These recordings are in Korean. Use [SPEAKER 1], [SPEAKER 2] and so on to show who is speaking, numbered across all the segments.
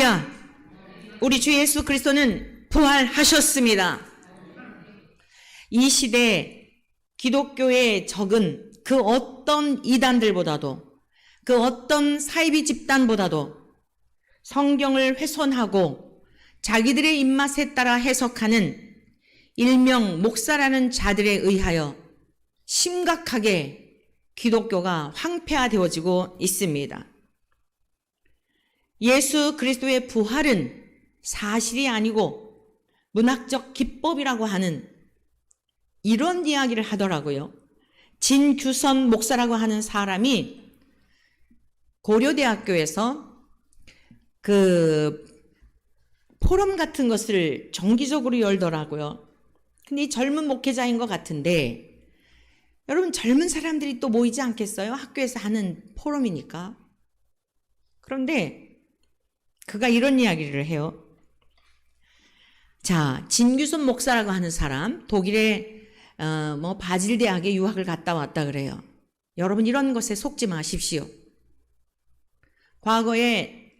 [SPEAKER 1] 할렐루야. 우리 주 예수 그리스도는 부활하셨습니다. 이 시대 기독교의 적은 그 어떤 이단들보다도, 그 어떤 사이비 집단보다도 성경을 훼손하고 자기들의 입맛에 따라 해석하는 일명 목사라는 자들에 의하여 심각하게 기독교가 황폐화되어지고 있습니다. 예수 그리스도의 부활은 사실이 아니고 문학적 기법이라고 하는 이런 이야기를 하더라고요. 진규선 목사라고 하는 사람이 고려대학교에서 그 포럼 같은 것을 정기적으로 열더라고요. 근데 이 젊은 목회자인 것 같은데, 여러분 젊은 사람들이 또 모이지 않겠어요? 학교에서 하는 포럼이니까. 그런데 그가 이런 이야기를 해요. 자, 진규선 목사라고 하는 사람, 독일의 바질 대학에 유학을 갔다 왔다 그래요. 여러분 이런 것에 속지 마십시오. 과거에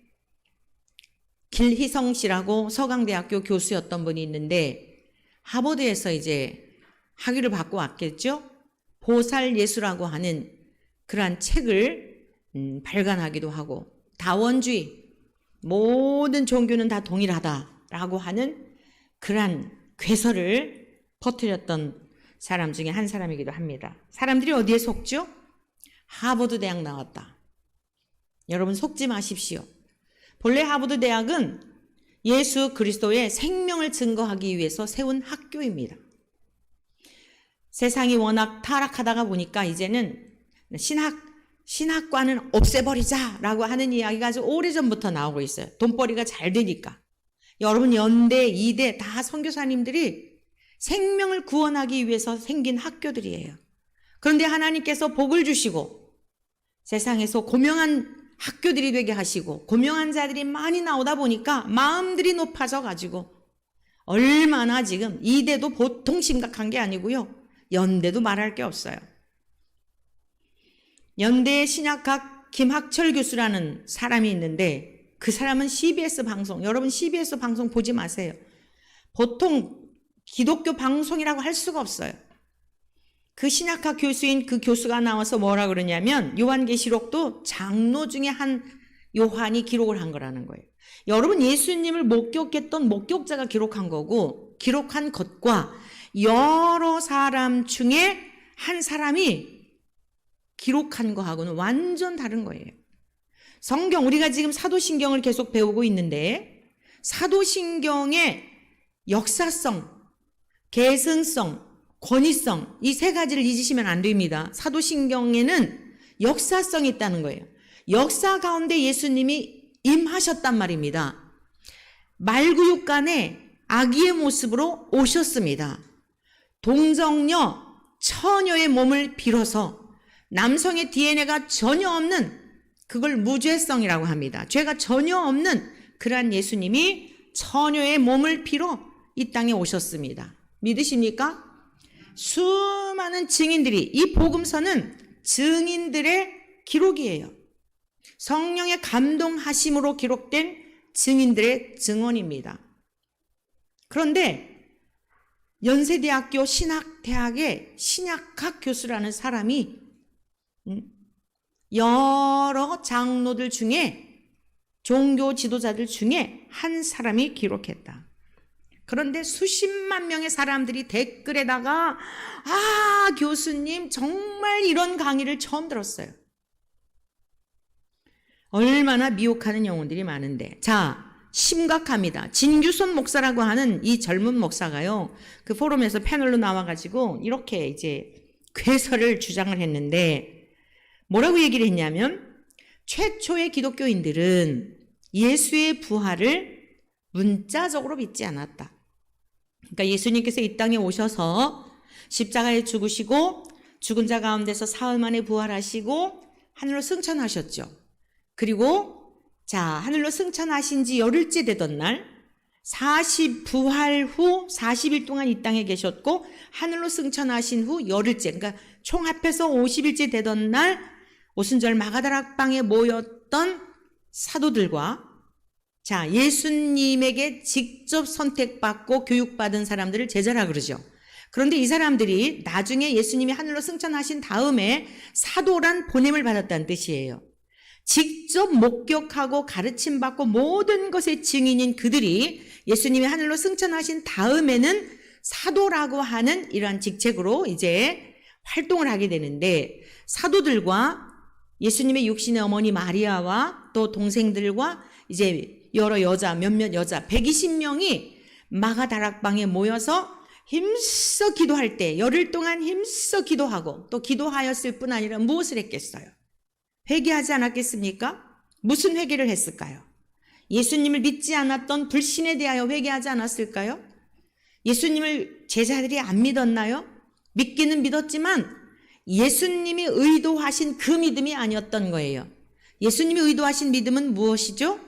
[SPEAKER 1] 길희성 씨라고 서강대학교 교수였던 분이 있는데 하버드에서 이제 학위를 받고 왔겠죠. 보살 예수라고 하는 그러한 책을 발간하기도 하고, 다원주의, 모든 종교는 다 동일하다라고 하는 그러한 괴설을 퍼뜨렸던 사람 중에 한 사람이기도 합니다. 사람들이 어디에 속죠? 하버드 대학 나왔다. 여러분 속지 마십시오. 본래 하버드 대학은 예수 그리스도의 생명을 증거하기 위해서 세운 학교입니다. 세상이 워낙 타락하다가 보니까 이제는 신학과는 없애버리자라고 하는 이야기가 아주 오래전부터 나오고 있어요. 돈벌이가 잘 되니까. 여러분 연대, 이대 다 선교사님들이 생명을 구원하기 위해서 생긴 학교들이에요. 그런데 하나님께서 복을 주시고 세상에서 고명한 학교들이 되게 하시고 고명한 자들이 많이 나오다 보니까 마음들이 높아져 가지고 얼마나 지금 이대도 보통 심각한 게 아니고요. 연대도 말할 게 없어요. 연대의 신약학 김학철 교수라는 사람이 있는데 그 사람은 CBS 방송, 여러분 CBS 방송 보지 마세요. 보통 기독교 방송이라고 할 수가 없어요. 그 신약학 교수인 그 교수가 나와서 뭐라 그러냐면 요한계시록도 장로 중에 한 요한이 기록을 한 거라는 거예요. 여러분 예수님을 목격했던 목격자가 기록한 거고, 기록한 것과 여러 사람 중에 한 사람이 기록한 거하고는 완전 다른 거예요. 성경, 우리가 지금 사도신경을 계속 배우고 있는데 사도신경의 역사성, 계승성, 권위성, 이 세 가지를 잊으시면 안 됩니다. 사도신경에는 역사성이 있다는 거예요. 역사 가운데 예수님이 임하셨단 말입니다. 말구육간에 아기의 모습으로 오셨습니다. 동정녀, 처녀의 몸을 빌어서 남성의 DNA가 전혀 없는, 그걸 무죄성이라고 합니다. 죄가 전혀 없는 그러한 예수님이 처녀의 몸을 빌어 이 땅에 오셨습니다. 믿으십니까? 수많은 증인들이, 이 복음서는 증인들의 기록이에요. 성령의 감동하심으로 기록된 증인들의 증언입니다. 그런데 연세대학교 신학대학의 신약학 교수라는 사람이 여러 장로들 중에, 종교 지도자들 중에 한 사람이 기록했다. 그런데 수십만 명의 사람들이 댓글에다가 교수님 정말 이런 강의를 처음 들었어요. 얼마나 미혹하는 영혼들이 많은데. 자, 심각합니다. 진규선 목사라고 하는 이 젊은 목사가요, 그 포럼에서 패널로 나와가지고 이렇게 이제 괴설을 주장을 했는데, 뭐라고 얘기를 했냐면, 최초의 기독교인들은 예수의 부활을 문자적으로 믿지 않았다. 그러니까 예수님께서 이 땅에 오셔서 십자가에 죽으시고 죽은 자 가운데서 사흘 만에 부활하시고 하늘로 승천하셨죠. 그리고 하늘로 승천하신 지 열흘째 되던 날, 부활 후 40일 동안 이 땅에 계셨고 하늘로 승천하신 후 열흘째, 그러니까 총 합해서 50일째 되던 날 오순절 마가다락방에 모였던 사도들과 자, 예수님에게 직접 선택받고 교육받은 사람들을 제자라 그러죠. 그런데 이 사람들이 나중에 예수님이 하늘로 승천하신 다음에 사도란 보냄을 받았다는 뜻이에요. 직접 목격하고 가르침받고 모든 것의 증인인 그들이 예수님이 하늘로 승천하신 다음에는 사도라고 하는 이러한 직책으로 이제 활동을 하게 되는데, 사도들과 예수님의 육신의 어머니 마리아와 또 동생들과 이제 여러 여자, 몇몇 여자 120명이 마가다락방에 모여서 힘써 기도할 때 열흘 동안 힘써 기도하고 또 기도하였을 뿐 아니라 무엇을 했겠어요? 회개하지 않았겠습니까? 무슨 회개를 했을까요? 예수님을 믿지 않았던 불신에 대하여 회개하지 않았을까요? 예수님을 제자들이 안 믿었나요? 믿기는 믿었지만 예수님이 의도하신 그 믿음이 아니었던 거예요. 예수님이 의도하신 믿음은 무엇이죠?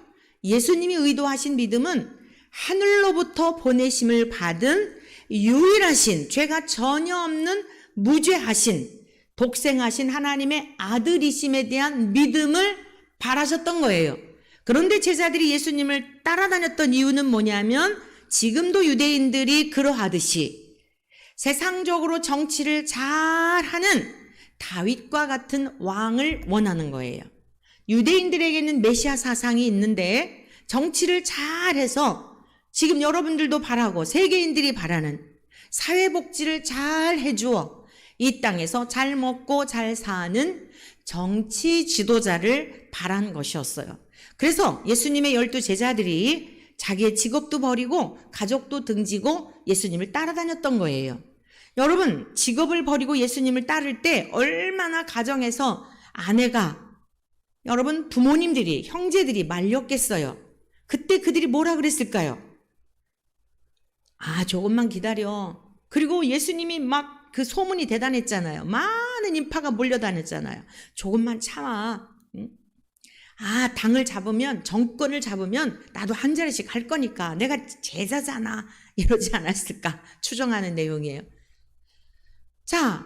[SPEAKER 1] 예수님이 의도하신 믿음은 하늘로부터 보내심을 받은 유일하신, 죄가 전혀 없는 무죄하신, 독생하신 하나님의 아들이심에 대한 믿음을 바라셨던 거예요. 그런데 제자들이 예수님을 따라다녔던 이유는 뭐냐면, 지금도 유대인들이 그러하듯이 세상적으로 정치를 잘하는 다윗과 같은 왕을 원하는 거예요. 유대인들에게는 메시아 사상이 있는데 정치를 잘해서 지금 여러분들도 바라고 세계인들이 바라는 사회복지를 잘 해주어 이 땅에서 잘 먹고 잘 사는 정치 지도자를 바란 것이었어요. 그래서 예수님의 12 제자들이 자기의 직업도 버리고 가족도 등지고 예수님을 따라다녔던 거예요. 여러분, 직업을 버리고 예수님을 따를 때 얼마나 가정에서 아내가, 여러분 부모님들이, 형제들이 말렸겠어요. 그때 그들이 뭐라 그랬을까요? 아, 조금만 기다려. 그리고 예수님이 막 그 소문이 대단했잖아요. 많은 인파가 몰려다녔잖아요. 조금만 참아. 아, 당을 잡으면, 정권을 잡으면 나도 한 자리씩 할 거니까 내가 제자잖아. 이러지 않았을까 추정하는 내용이에요. 자,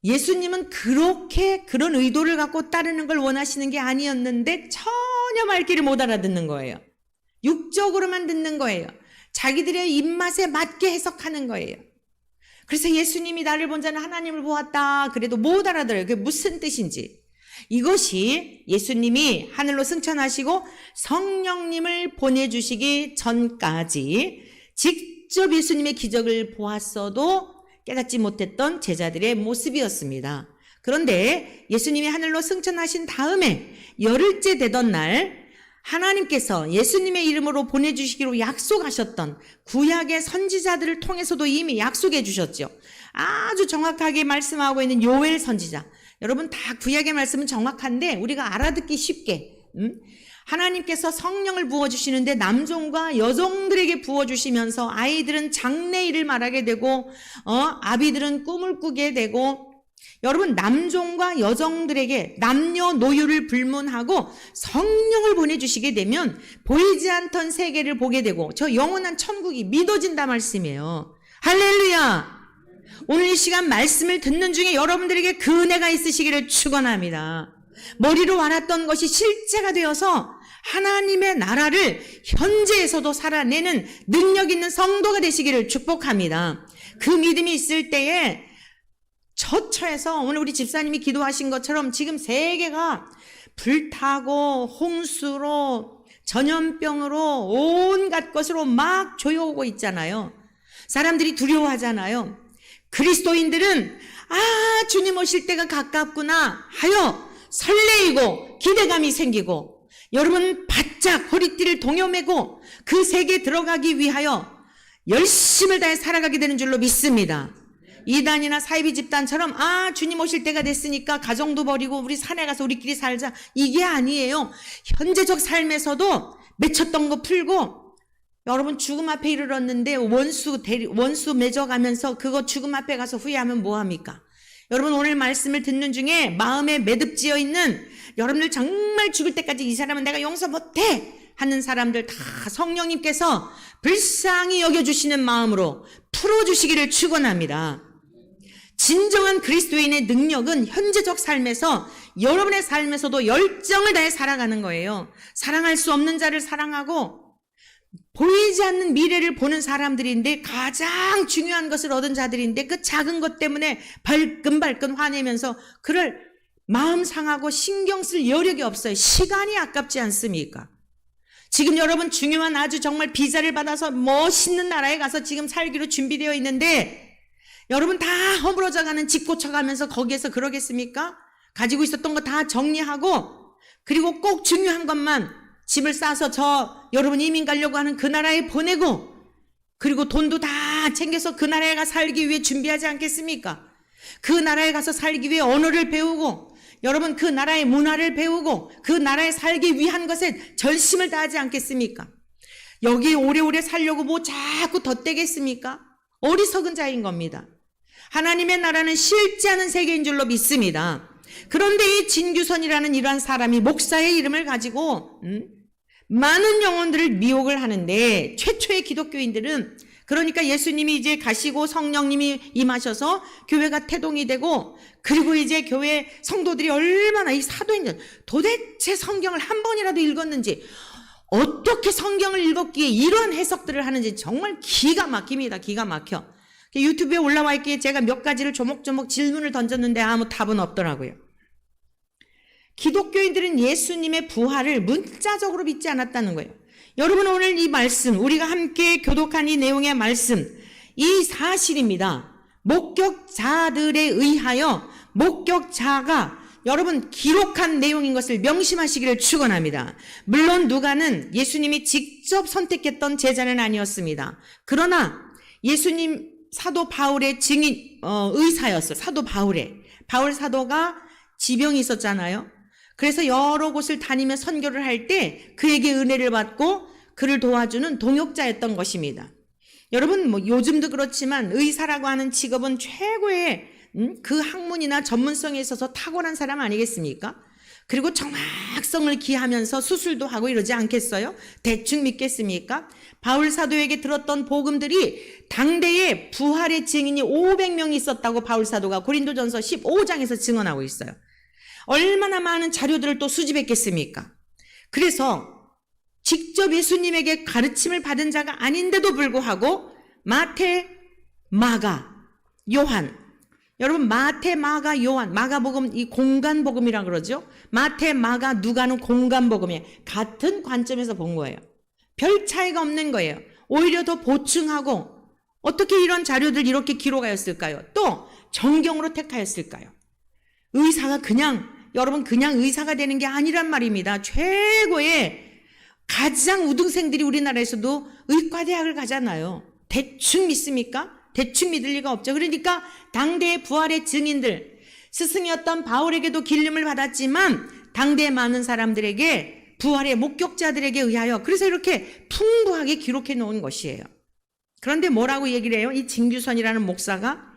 [SPEAKER 1] 예수님은 그렇게 그런 의도를 갖고 따르는 걸 원하시는 게 아니었는데 전혀 말귀를 못 알아듣는 거예요. 육적으로만 듣는 거예요. 자기들의 입맛에 맞게 해석하는 거예요. 그래서 예수님이 나를 본 자는 하나님을 보았다. 그래도 못 알아들어요. 그게 무슨 뜻인지. 이것이 예수님이 하늘로 승천하시고 성령님을 보내주시기 전까지 직접 예수님의 기적을 보았어도 깨닫지 못했던 제자들의 모습이었습니다. 그런데 예수님이 하늘로 승천하신 다음에 열흘째 되던 날 하나님께서 예수님의 이름으로 보내주시기로 약속하셨던 구약의 선지자들을 통해서도 이미 약속해 주셨죠. 아주 정확하게 말씀하고 있는 요엘 선지자. 여러분, 다 구약의 말씀은 정확한데 우리가 알아듣기 쉽게 하나님께서 성령을 부어주시는데 남종과 여종들에게 부어주시면서 아이들은 장래일을 말하게 되고 아비들은 꿈을 꾸게 되고, 여러분 남종과 여종들에게 남녀노유를 불문하고 성령을 보내주시게 되면 보이지 않던 세계를 보게 되고 저 영원한 천국이 믿어진다 말씀이에요. 할렐루야. 오늘 이 시간 말씀을 듣는 중에 여러분들에게 그 은혜가 있으시기를 축원합니다. 머리로 알았던 것이 실제가 되어서 하나님의 나라를 현재에서도 살아내는 능력 있는 성도가 되시기를 축복합니다. 그 믿음이 있을 때에 처처해서 오늘 우리 집사님이 기도하신 것처럼 지금 세계가 불타고 홍수로 전염병으로 온갖 것으로 막 조여오고 있잖아요. 사람들이 두려워하잖아요. 그리스도인들은 주님 오실 때가 가깝구나 하여 설레이고 기대감이 생기고, 여러분 바짝 허리띠를 동여매고 그 세계에 들어가기 위하여 열심을 다해 살아가게 되는 줄로 믿습니다. 이단이나 사이비 집단처럼 주님 오실 때가 됐으니까 가정도 버리고 우리 산에 가서 우리끼리 살자, 이게 아니에요. 현재적 삶에서도 맺혔던 거 풀고, 여러분 죽음 앞에 이르렀는데 원수 맺어가면서 그거 죽음 앞에 가서 후회하면 뭐합니까? 여러분 오늘 말씀을 듣는 중에 마음에 매듭지어 있는 여러분들 정말 죽을 때까지 이 사람은 내가 용서 못해 하는 사람들 다 성령님께서 불쌍히 여겨주시는 마음으로 풀어주시기를 축원합니다. 진정한 그리스도인의 능력은 현재적 삶에서 여러분의 삶에서도 열정을 다해 살아가는 거예요. 사랑할 수 없는 자를 사랑하고 보이지 않는 미래를 보는 사람들인데 가장 중요한 것을 얻은 자들인데 그 작은 것 때문에 발끈발끈 화내면서 그를 마음 상하고 신경 쓸 여력이 없어요. 시간이 아깝지 않습니까? 지금 여러분 중요한 아주 정말 비자를 받아서 멋있는 나라에 가서 지금 살기로 준비되어 있는데 여러분 다 허물어져가는 집 고쳐가면서 거기에서 그러겠습니까? 가지고 있었던 거 다 정리하고 그리고 꼭 중요한 것만 집을 싸서 여러분 이민 가려고 하는 그 나라에 보내고 그리고 돈도 다 챙겨서 그 나라에 가 살기 위해 준비하지 않겠습니까? 그 나라에 가서 살기 위해 언어를 배우고 여러분 그 나라의 문화를 배우고 그 나라에 살기 위한 것에 절심을 다하지 않겠습니까? 여기 오래오래 살려고 뭐 자꾸 덧대겠습니까? 어리석은 자인 겁니다. 하나님의 나라는 싫지 않은 세계인 줄로 믿습니다. 그런데 이 진규선이라는 이러한 사람이 목사의 이름을 가지고 많은 영혼들을 미혹을 하는데 최초의 기독교인들은 그러니까 예수님이 이제 가시고 성령님이 임하셔서 교회가 태동이 되고 그리고 이제 교회 성도들이 얼마나 이 사도행전 도대체 성경을 한 번이라도 읽었는지 어떻게 성경을 읽었기에 이런 해석들을 하는지 정말 기가 막힙니다. 기가 막혀. 유튜브에 올라와 있기에 제가 몇 가지를 조목조목 질문을 던졌는데 아무 답은 없더라고요. 기독교인들은 예수님의 부활을 문자적으로 믿지 않았다는 거예요. 여러분 오늘 이 말씀 우리가 함께 교독한 이 내용의 말씀 이 사실입니다. 목격자들에 의하여 목격자가 여러분 기록한 내용인 것을 명심하시기를 축원합니다. 물론 누가는 예수님이 직접 선택했던 제자는 아니었습니다. 그러나 예수님 사도 바울의 증인 의사였어요. 사도 바울 사도가 지병이 있었잖아요. 그래서 여러 곳을 다니며 선교를 할 때 그에게 은혜를 받고 그를 도와주는 동역자였던 것입니다. 여러분 뭐 요즘도 그렇지만 의사라고 하는 직업은 최고의 그 학문이나 전문성에 있어서 탁월한 사람 아니겠습니까? 그리고 정확성을 기하면서 수술도 하고 이러지 않겠어요? 대충 믿겠습니까? 바울 사도에게 들었던 복음들이 당대에 부활의 증인이 500명이 있었다고 바울 사도가 고린도전서 15장에서 증언하고 있어요. 얼마나 많은 자료들을 또 수집했겠습니까? 그래서 직접 예수님에게 가르침을 받은 자가 아닌데도 불구하고 마태, 마가, 요한 여러분 마태, 마가, 요한 마가복음 이 공간복음이라고 그러죠. 마태, 마가, 누가는 공간복음이에요. 같은 관점에서 본 거예요. 별 차이가 없는 거예요. 오히려 더 보충하고 어떻게 이런 자료들 이렇게 기록하였을까요? 또 정경으로 택하였을까요? 의사가 여러분 그냥 의사가 되는 게 아니란 말입니다. 최고의 가장 우등생들이 우리나라에서도 의과대학을 가잖아요. 대충 믿습니까? 대충 믿을 리가 없죠. 그러니까 당대의 부활의 증인들 스승이었던 바울에게도 길림을 받았지만 당대의 많은 사람들에게 부활의 목격자들에게 의하여 그래서 이렇게 풍부하게 기록해 놓은 것이에요. 그런데 뭐라고 얘기를 해요? 이 진규선이라는 목사가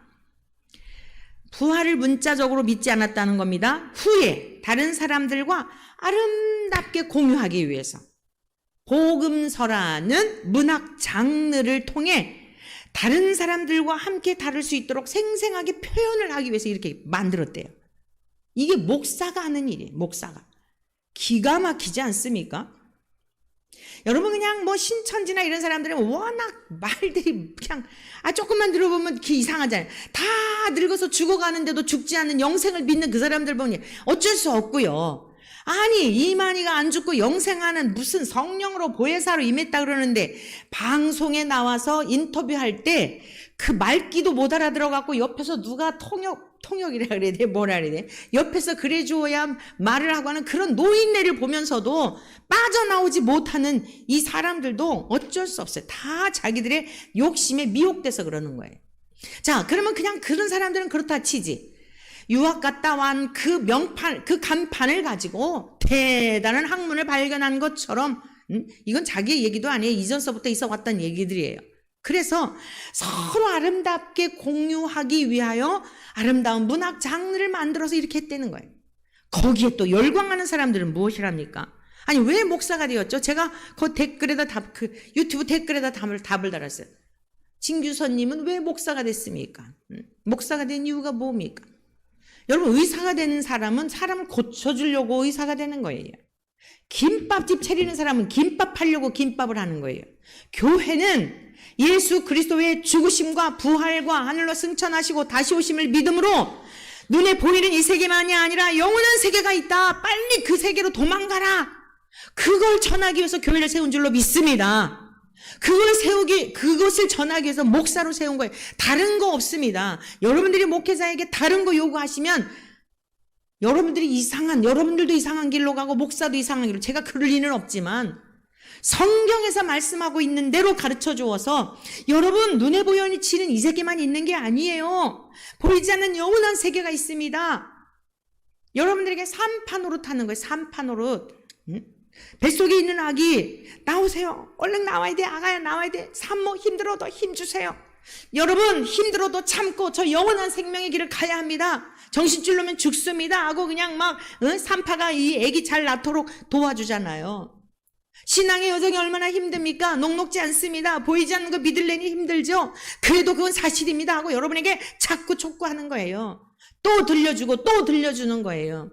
[SPEAKER 1] 부활을 문자적으로 믿지 않았다는 겁니다. 후에 다른 사람들과 아름답게 공유하기 위해서 복음서라는 문학 장르를 통해 다른 사람들과 함께 다룰 수 있도록 생생하게 표현을 하기 위해서 이렇게 만들었대요. 이게 목사가 하는 일이에요. 목사가. 기가 막히지 않습니까? 여러분 그냥 뭐 신천지나 이런 사람들은 워낙 말들이 그냥 조금만 들어보면 이상하잖아요. 다 늙어서 죽어가는데도 죽지 않는 영생을 믿는 그 사람들 보니 어쩔 수 없고요. 아니 이만희가 안 죽고 영생하는 무슨 성령으로 보혜사로 임했다 그러는데 방송에 나와서 인터뷰할 때 그 말귀도 못 알아들어갖고 옆에서 누가 통역이라 그래야 돼? 뭐라 그래야 돼? 옆에서 그래 주어야 말을 하고 하는 그런 노인네를 보면서도 빠져나오지 못하는 이 사람들도 어쩔 수 없어요. 다 자기들의 욕심에 미혹돼서 그러는 거예요. 자, 그러면 그냥 그런 사람들은 그렇다 치지. 유학 갔다 완 그 명판, 그 간판을 가지고 대단한 학문을 발견한 것처럼 이건 자기의 얘기도 아니에요. 이전서부터 있어 왔던 얘기들이에요. 그래서 서로 아름답게 공유하기 위하여 아름다운 문학 장르를 만들어서 이렇게 했다는 거예요. 거기에 또 열광하는 사람들은 무엇이랍니까? 아니 왜 목사가 되었죠? 제가 그 댓글에다 유튜브 댓글에다 답을 달았어요. 진규선님은 왜 목사가 됐습니까? 목사가 된 이유가 뭡니까? 여러분, 의사가 되는 사람은 사람을 고쳐주려고 의사가 되는 거예요. 김밥집 차리는 사람은 김밥 팔려고 김밥을 하는 거예요. 교회는 예수 그리스도의 죽으심과 부활과 하늘로 승천하시고 다시 오심을 믿음으로 눈에 보이는 이 세계만이 아니라 영원한 세계가 있다. 빨리 그 세계로 도망가라. 그걸 전하기 위해서 교회를 세운 줄로 믿습니다. 그것을 전하기 위해서 목사로 세운 거예요. 다른 거 없습니다. 여러분들이 목회자에게 다른 거 요구하시면 여러분들도 이상한 길로 가고 목사도 이상한 길로, 제가 그럴 리는 없지만 성경에서 말씀하고 있는 대로 가르쳐 주어서 여러분 눈에 보이는 이 세계만 있는 게 아니에요. 보이지 않는 영원한 세계가 있습니다. 여러분들에게 산파노릇 하는 거예요. 산파노릇. 뱃속에 있는 아기 나오세요. 얼른 나와야 돼. 아가야 나와야 돼. 산모 힘들어도 힘 주세요. 여러분 힘들어도 참고 저 영원한 생명의 길을 가야 합니다. 정신줄 놓으면 죽습니다 하고 그냥 막 산파가 이 애기 잘 낳도록 도와주잖아요. 신앙의 여정이 얼마나 힘듭니까? 녹록지 않습니다. 보이지 않는 거 믿으려니 힘들죠. 그래도 그건 사실입니다 하고 여러분에게 자꾸 촉구하는 거예요. 또 들려주고 또 들려주는 거예요.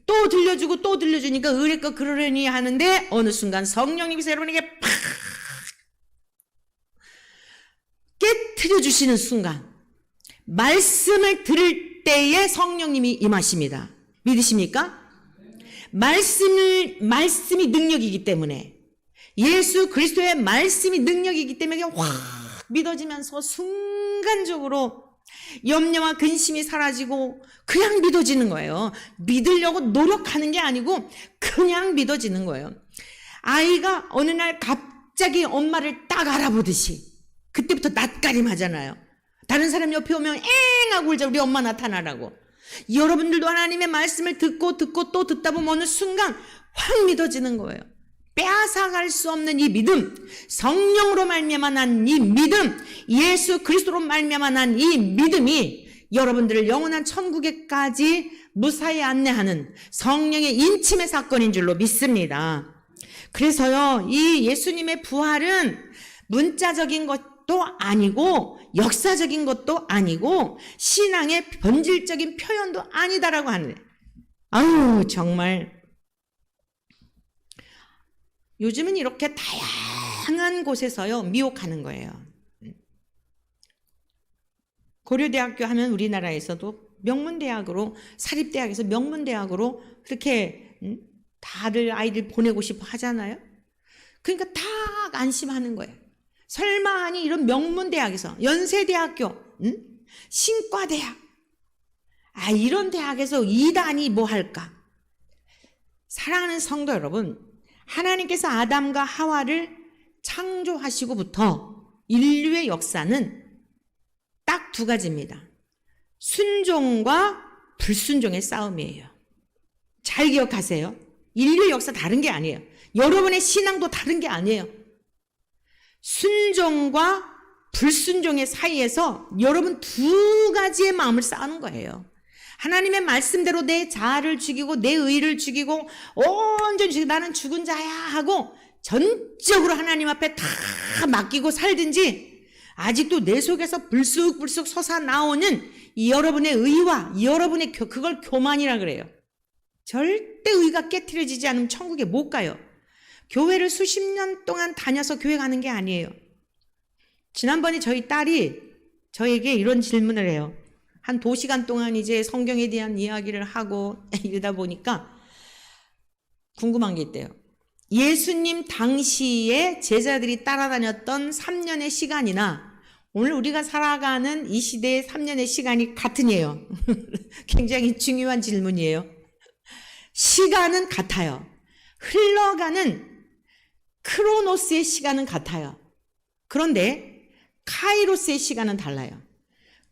[SPEAKER 1] 또 들려주고 또 들려주니까 의뢰껏 그러려니 하는데 어느 순간 성령님께서 여러분에게 팍 깨트려 주시는 순간 말씀을 들을 때에 성령님이 임하십니다. 믿으십니까? 말씀이 능력이기 때문에, 예수 그리스도의 말씀이 능력이기 때문에 확 믿어지면서 순간적으로 염려와 근심이 사라지고 그냥 믿어지는 거예요. 믿으려고 노력하는 게 아니고 그냥 믿어지는 거예요. 아이가 어느 날 갑자기 엄마를 딱 알아보듯이 그때부터 낯가림 하잖아요. 다른 사람 옆에 오면 엥 하고 울자. 우리 엄마 나타나라고. 여러분들도 하나님의 말씀을 듣고 또 듣다 보면 어느 순간 확 믿어지는 거예요. 빼앗아갈 수 없는 이 믿음, 성령으로 말미암아 난 이 믿음, 예수 그리스도로 말미암아 난 이 믿음이 여러분들을 영원한 천국에까지 무사히 안내하는 성령의 인침의 사건인 줄로 믿습니다. 그래서요, 이 예수님의 부활은 문자적인 것도 아니고 역사적인 것도 아니고 신앙의 본질적인 표현도 아니다라고 하는, 아유 정말 요즘은 이렇게 다양한 곳에서요 미혹하는 거예요. 고려대학교 하면 우리나라에서도 명문대학으로, 사립대학에서 명문대학으로 그렇게 다들 아이들 보내고 싶어 하잖아요. 그러니까 딱 안심하는 거예요. 설마 하니 이런 명문대학에서, 연세대학교, 신과대학, 이런 대학에서 이단이 뭐 할까? 사랑하는 성도 여러분, 하나님께서 아담과 하와를 창조하시고부터 인류의 역사는 딱 두 가지입니다. 순종과 불순종의 싸움이에요. 잘 기억하세요. 인류의 역사 다른 게 아니에요. 여러분의 신앙도 다른 게 아니에요. 순종과 불순종의 사이에서 여러분 두 가지의 마음을 싸우는 거예요. 하나님의 말씀대로 내 자아를 죽이고 내 의를 죽이고 온전히 죽이고 나는 죽은 자야 하고 전적으로 하나님 앞에 다 맡기고 살든지, 아직도 내 속에서 불쑥불쑥 솟아나오는 여러분의 의와 여러분의 그걸 교만이라 그래요. 절대 의가 깨트려지지 않으면 천국에 못 가요. 교회를 수십 년 동안 다녀서 교회 가는 게 아니에요. 지난번에 저희 딸이 저에게 이런 질문을 해요. 한 2시간 동안 이제 성경에 대한 이야기를 하고 이러다 보니까 궁금한 게 있대요. 예수님 당시에 제자들이 따라다녔던 3년의 시간이나 오늘 우리가 살아가는 이 시대의 3년의 시간이 같으냐요? 굉장히 중요한 질문이에요. 시간은 같아요. 흘러가는 크로노스의 시간은 같아요. 그런데 카이로스의 시간은 달라요.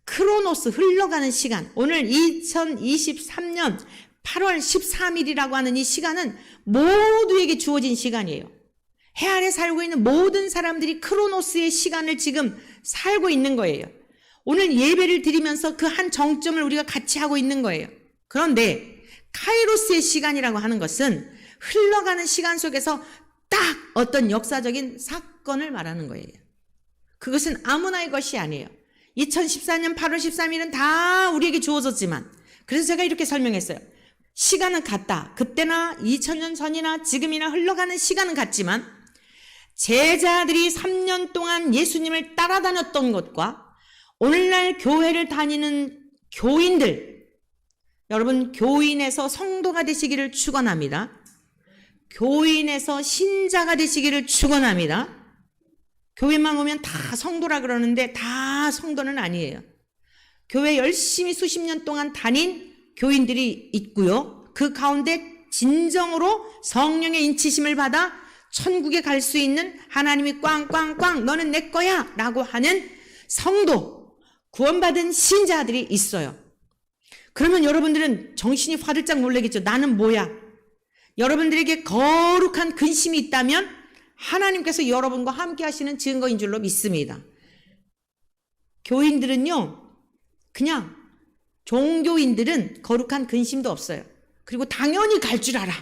[SPEAKER 1] 크로노스, 흘러가는 시간, 오늘 2023년 8월 13일이라고 하는 이 시간은 모두에게 주어진 시간이에요. 해 아래 살고 있는 모든 사람들이 크로노스의 시간을 지금 살고 있는 거예요. 오늘 예배를 드리면서 그 한 정점을 우리가 같이 하고 있는 거예요. 그런데 카이로스의 시간이라고 하는 것은 흘러가는 시간 속에서 딱 어떤 역사적인 사건을 말하는 거예요. 그것은 아무나의 것이 아니에요. 2014년 8월 13일은 다 우리에게 주어졌지만, 그래서 제가 이렇게 설명했어요. 시간은 같다. 그때나 2000년 전이나 지금이나 흘러가는 시간은 같지만 제자들이 3년 동안 예수님을 따라다녔던 것과 오늘날 교회를 다니는 교인들, 여러분 교인에서 성도가 되시기를 축원합니다. 교인에서 신자가 되시기를 축원합니다. 교회만 오면 다 성도라 그러는데 다 성도는 아니에요. 교회 열심히 수십 년 동안 다닌 교인들이 있고요. 그 가운데 진정으로 성령의 인치심을 받아 천국에 갈 수 있는, 하나님이 꽝꽝꽝 너는 내 거야 라고 하는 성도, 구원받은 신자들이 있어요. 그러면 여러분들은 정신이 화들짝 놀라겠죠. 나는 뭐야? 여러분들에게 거룩한 근심이 있다면 하나님께서 여러분과 함께 하시는 증거인 줄로 믿습니다. 교인들은요, 그냥 종교인들은 거룩한 근심도 없어요. 그리고 당연히 갈 줄 알아.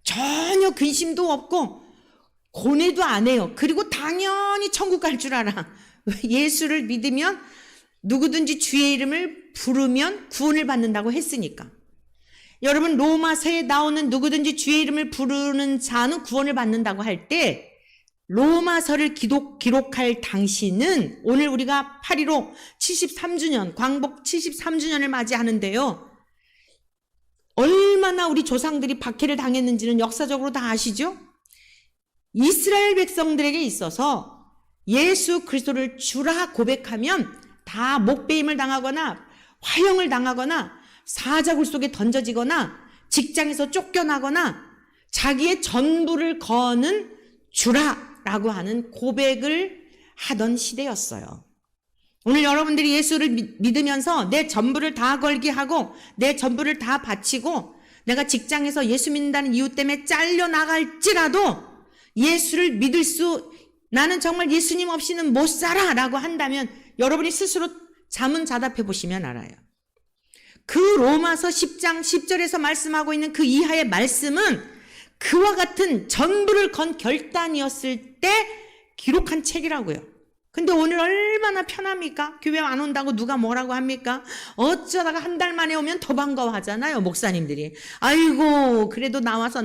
[SPEAKER 1] 전혀 근심도 없고 고뇌도 안 해요. 그리고 당연히 천국 갈 줄 알아. 예수를 믿으면 누구든지 주의 이름을 부르면 구원을 받는다고 했으니까. 여러분 로마서에 나오는 누구든지 주의 이름을 부르는 자는 구원을 받는다고 할 때 로마서를 기록할 당시는 오늘 우리가 8.15 73주년, 광복 73주년을 맞이하는데요. 얼마나 우리 조상들이 박해를 당했는지는 역사적으로 다 아시죠? 이스라엘 백성들에게 있어서 예수 그리스도를 주라 고백하면 다 목베임을 당하거나 화형을 당하거나 사자굴 속에 던져지거나 직장에서 쫓겨나거나 자기의 전부를 거는 주라라고 하는 고백을 하던 시대였어요. 오늘 여러분들이 예수를 믿으면서 내 전부를 다 걸게 하고 내 전부를 다 바치고 내가 직장에서 예수 믿는다는 이유 때문에 잘려나갈지라도 예수를 믿을 수, 나는 정말 예수님 없이는 못 살아 라고 한다면 여러분이 스스로 자문자답해 보시면 알아요. 그 로마서 10장 10절에서 말씀하고 있는 그 이하의 말씀은 그와 같은 전부를 건 결단이었을 때 기록한 책이라고요. 근데 오늘 얼마나 편합니까? 교회 안 온다고 누가 뭐라고 합니까? 어쩌다가 한 달 만에 오면 더 반가워하잖아요, 목사님들이. 아이고 그래도 나와서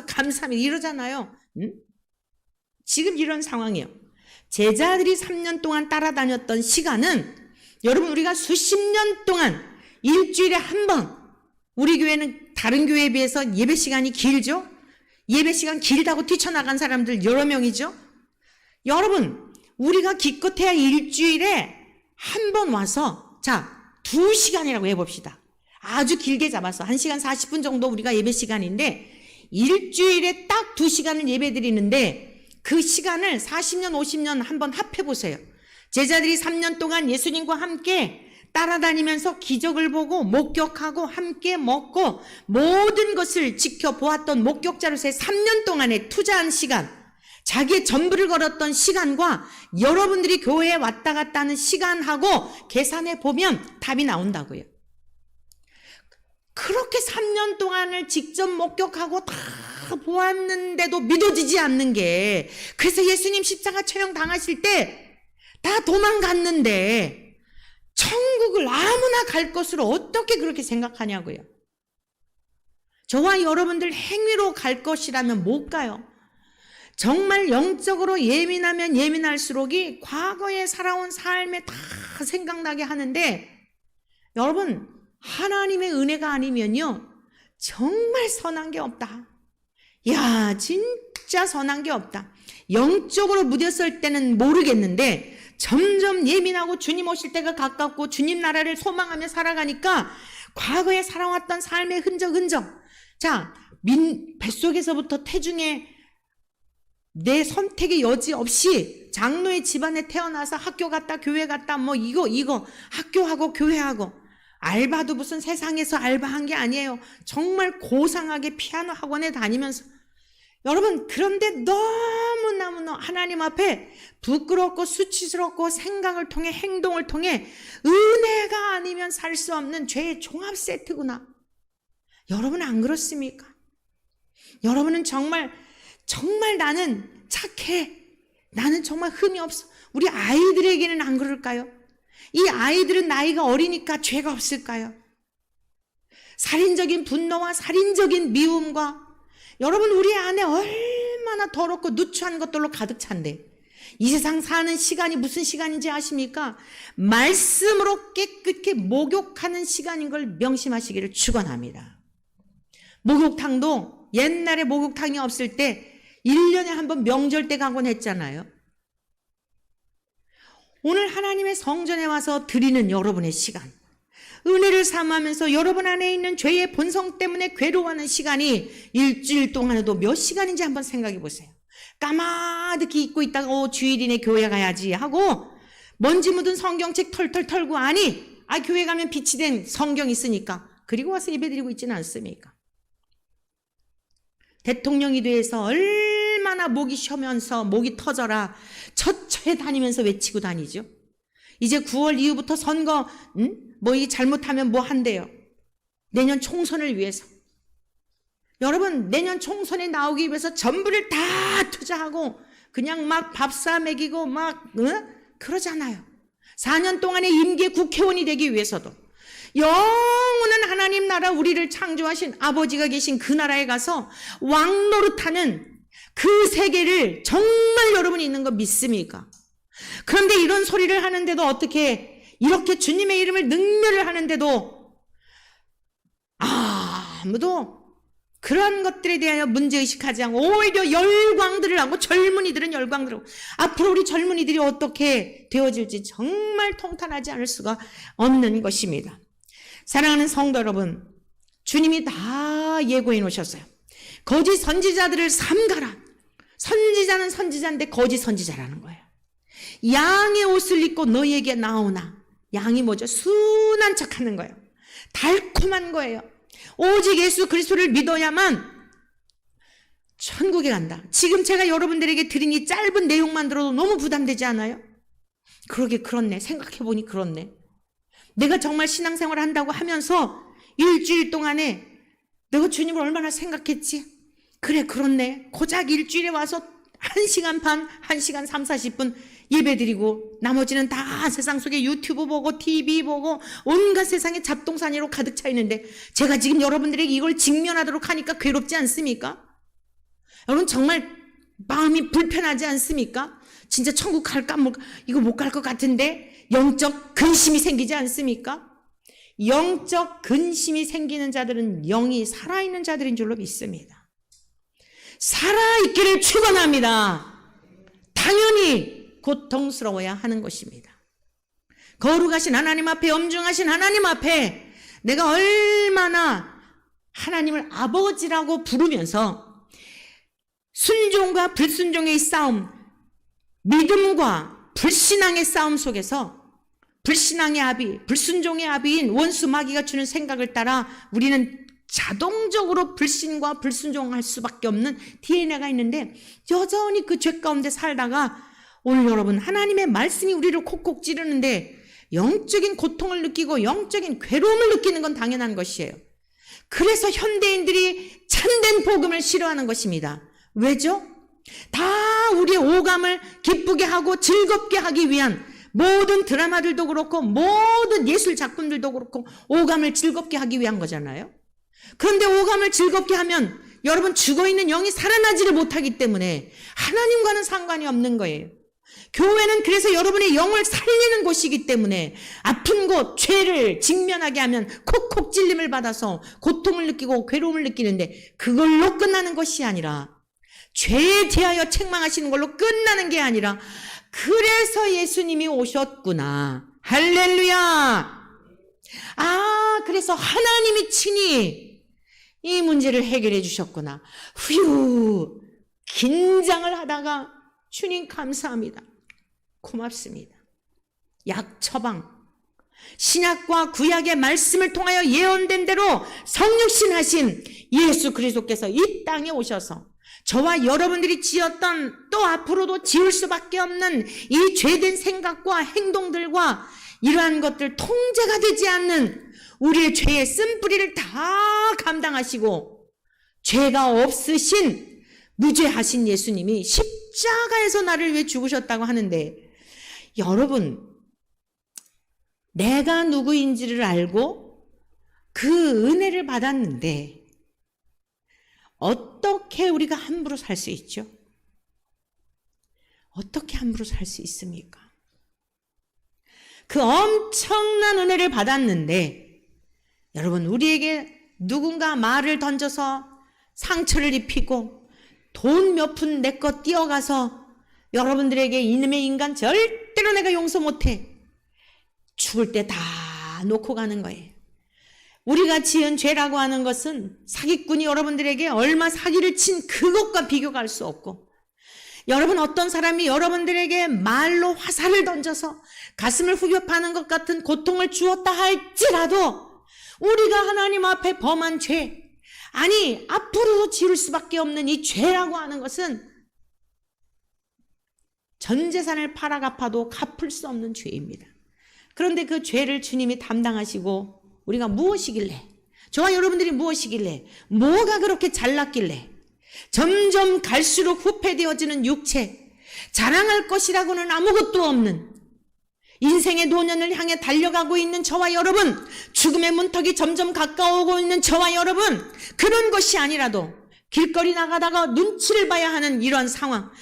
[SPEAKER 1] 감사합니다 이러잖아요. 응? 지금 이런 상황이에요. 제자들이 3년 동안 따라다녔던 시간은 여러분 우리가 수십 년 동안 일주일에 한 번, 우리 교회는 다른 교회에 비해서 예배 시간이 길죠? 예배 시간 길다고 뛰쳐나간 사람들 여러 명이죠? 여러분 우리가 기껏해야 일주일에 한 번 와서 2시간이라고 해봅시다. 아주 길게 잡아서 1시간 40분 정도 우리가 예배 시간인데 일주일에 딱 2시간을 예배 드리는데 그 시간을 40년 50년 한번 합해보세요. 제자들이 3년 동안 예수님과 함께 따라다니면서 기적을 보고 목격하고 함께 먹고 모든 것을 지켜보았던 목격자로서의 3년 동안에 투자한 시간, 자기의 전부를 걸었던 시간과 여러분들이 교회에 왔다 갔다 하는 시간하고 계산해 보면 답이 나온다고요. 그렇게 3년 동안을 직접 목격하고 다 보았는데도 믿어지지 않는 게, 그래서 예수님 십자가 처형 당하실 때 다 도망갔는데 천국을 아무나 갈 것으로 어떻게 그렇게 생각하냐고요. 저와 여러분들 행위로 갈 것이라면 못 가요. 정말 영적으로 예민하면 예민할수록이 과거에 살아온 삶에 다 생각나게 하는데, 여러분 하나님의 은혜가 아니면요 정말 선한 게 없다. 야 진짜 선한 게 없다. 영적으로 무뎌설 때는 모르겠는데 점점 예민하고 주님 오실 때가 가깝고 주님 나라를 소망하며 살아가니까 과거에 살아왔던 삶의 흔적 뱃속에서부터 태중에 내 선택의 여지 없이 장로의 집안에 태어나서 학교 갔다 교회 갔다 뭐 이거 학교하고 교회하고 알바도 무슨 세상에서 알바한 게 아니에요. 정말 고상하게 피아노 학원에 다니면서 여러분, 그런데 너무너무 하나님 앞에 부끄럽고 수치스럽고 생각을 통해 행동을 통해 은혜가 아니면 살 수 없는 죄의 종합 세트구나. 여러분 안 그렇습니까? 여러분은 정말 나는 착해. 나는 정말 흠이 없어. 우리 아이들에게는 안 그럴까요? 이 아이들은 나이가 어리니까 죄가 없을까요? 살인적인 분노와 살인적인 미움과 여러분 우리 안에 얼마나 더럽고 누추한 것들로 가득 찬데 이 세상 사는 시간이 무슨 시간인지 아십니까? 말씀으로 깨끗게 목욕하는 시간인 걸 명심하시기를 축원합니다. 목욕탕도 옛날에 목욕탕이 없을 때 1년에 한 번 명절 때 가곤 했잖아요. 오늘 하나님의 성전에 와서 드리는 여러분의 시간, 은혜를 삼으면서 여러분 안에 있는 죄의 본성 때문에 괴로워하는 시간이 일주일 동안에도 몇 시간인지 한번 생각해 보세요. 까마득히 잊고 있다가 주일이네 교회 가야지 하고 먼지 묻은 성경책 털털 털고 교회 가면 빛이 된 성경 있으니까 그리고 와서 예배드리고 있지는 않습니까? 대통령이 돼서 얼마나 목이 쉬면서 목이 터져라 처처에 다니면서 외치고 다니죠. 이제 9월 이후부터 선거 이 잘못하면 뭐 한대요. 내년 총선을 위해서. 여러분 내년 총선에 나오기 위해서 전부를 다 투자하고 그냥 막 밥사 먹이고 그러잖아요. 4년 동안의 임기 국회의원이 되기 위해서도 영원한 하나님 나라 우리를 창조하신 아버지가 계신 그 나라에 가서 왕 노릇하는 그 세계를 정말 여러분이 있는 거 믿습니까? 그런데 이런 소리를 하는데도 어떻게 이렇게 주님의 이름을 능멸을 하는데도 아무도 그런 것들에 대하여 문제의식하지 않고 오히려 열광들을 하고 젊은이들은 열광들을 하고 앞으로 우리 젊은이들이 어떻게 되어질지 정말 통탄하지 않을 수가 없는 것입니다. 사랑하는 성도 여러분, 주님이 다 예고해 놓으셨어요. 거짓 선지자들을 삼가라. 선지자는 선지자인데 거짓 선지자라는 거예요. 양의 옷을 입고 너희에게 나오나. 양이 뭐죠? 순한 척하는 거예요. 달콤한 거예요. 오직 예수 그리스도를 믿어야만 천국에 간다. 지금 제가 여러분들에게 드린 이 짧은 내용만 들어도 너무 부담되지 않아요? 그렇네. 생각해보니 그렇네. 내가 정말 신앙생활을 한다고 하면서 일주일 동안에 내가 주님을 얼마나 생각했지? 그렇네. 고작 일주일에 와서 1시간 반, 1시간 3, 40분 예배드리고 나머지는 다 세상 속에 유튜브 보고 TV 보고 온갖 세상에 잡동사니로 가득 차 있는데 제가 지금 여러분들에게 이걸 직면하도록 하니까 괴롭지 않습니까? 여러분 정말 마음이 불편하지 않습니까? 진짜 천국 갈까 이거 못 갈 것 같은데 영적 근심이 생기지 않습니까? 영적 근심이 생기는 자들은 영이 살아있는 자들인 줄로 믿습니다. 살아있기를 축원합니다. 당연히 고통스러워야 하는 것입니다. 거룩하신 하나님 앞에, 엄중하신 하나님 앞에 내가 얼마나 하나님을 아버지라고 부르면서 순종과 불순종의 싸움, 믿음과 불신앙의 싸움 속에서 불신앙의 아비, 불순종의 아비인 원수 마귀가 주는 생각을 따라 우리는 자동적으로 불신과 불순종할 수밖에 없는 DNA가 있는데 여전히 그 죄 가운데 살다가 오늘 여러분 하나님의 말씀이 우리를 콕콕 찌르는데 영적인 고통을 느끼고 영적인 괴로움을 느끼는 건 당연한 것이에요. 그래서 현대인들이 참된 복음을 싫어하는 것입니다. 왜죠? 다 우리의 오감을 기쁘게 하고 즐겁게 하기 위한 모든 드라마들도 그렇고 모든 예술 작품들도 그렇고 오감을 즐겁게 하기 위한 거잖아요. 그런데 오감을 즐겁게 하면 여러분 죽어있는 영이 살아나지를 못하기 때문에 하나님과는 상관이 없는 거예요. 교회는 그래서 여러분의 영을 살리는 곳이기 때문에 아픈 곳, 죄를 직면하게 하면 콕콕 찔림을 받아서 고통을 느끼고 괴로움을 느끼는데 그걸로 끝나는 것이 아니라 죄에 대하여 책망하시는 걸로 끝나는 게 아니라 그래서 예수님이 오셨구나. 할렐루야. 그래서 하나님이 친히 이 문제를 해결해 주셨구나. 휴, 긴장을 하다가 주님 감사합니다. 고맙습니다. 약 처방, 신약과 구약의 말씀을 통하여 예언된 대로 성육신 하신 예수 그리스도께서 이 땅에 오셔서 저와 여러분들이 지었던 또 앞으로도 지을 수밖에 없는 이 죄된 생각과 행동들과 이러한 것들 통제가 되지 않는 우리의 죄의 쓴뿌리를 다 감당하시고 죄가 없으신 무죄하신 예수님이 십자가에서 나를 위해 죽으셨다고 하는데 여러분 내가 누구인지를 알고 그 은혜를 받았는데 어떻게 우리가 함부로 살 수 있죠? 어떻게 함부로 살 수 있습니까? 그 엄청난 은혜를 받았는데 여러분, 우리에게 누군가 말을 던져서 상처를 입히고 돈 몇 푼 내 거 띄어가서 여러분들에게 이놈의 인간 절대로 내가 용서 못해, 죽을 때 다 놓고 가는 거예요. 우리가 지은 죄라고 하는 것은 사기꾼이 여러분들에게 얼마 사기를 친 그것과 비교가 할 수 없고, 여러분, 어떤 사람이 여러분들에게 말로 화살을 던져서 가슴을 후벼 파는 것 같은 고통을 주었다 할지라도 우리가 하나님 앞에 범한 죄, 아니 앞으로도 지을 수밖에 없는 이 죄라고 하는 것은 전 재산을 팔아 갚아도 갚을 수 없는 죄입니다. 그런데 그 죄를 주님이 담당하시고 우리가 무엇이길래, 저와 여러분들이 무엇이길래, 뭐가 그렇게 잘났길래 점점 갈수록 후패되어지는 육체, 자랑할 것이라고는 아무것도 없는 인생의 노년을 향해 달려가고 있는 저와 여러분, 죽음의 문턱이 점점 가까워오고 있는 저와 여러분, 그런 것이 아니라도 길거리 나가다가 눈치를 봐야 하는 이런 상황,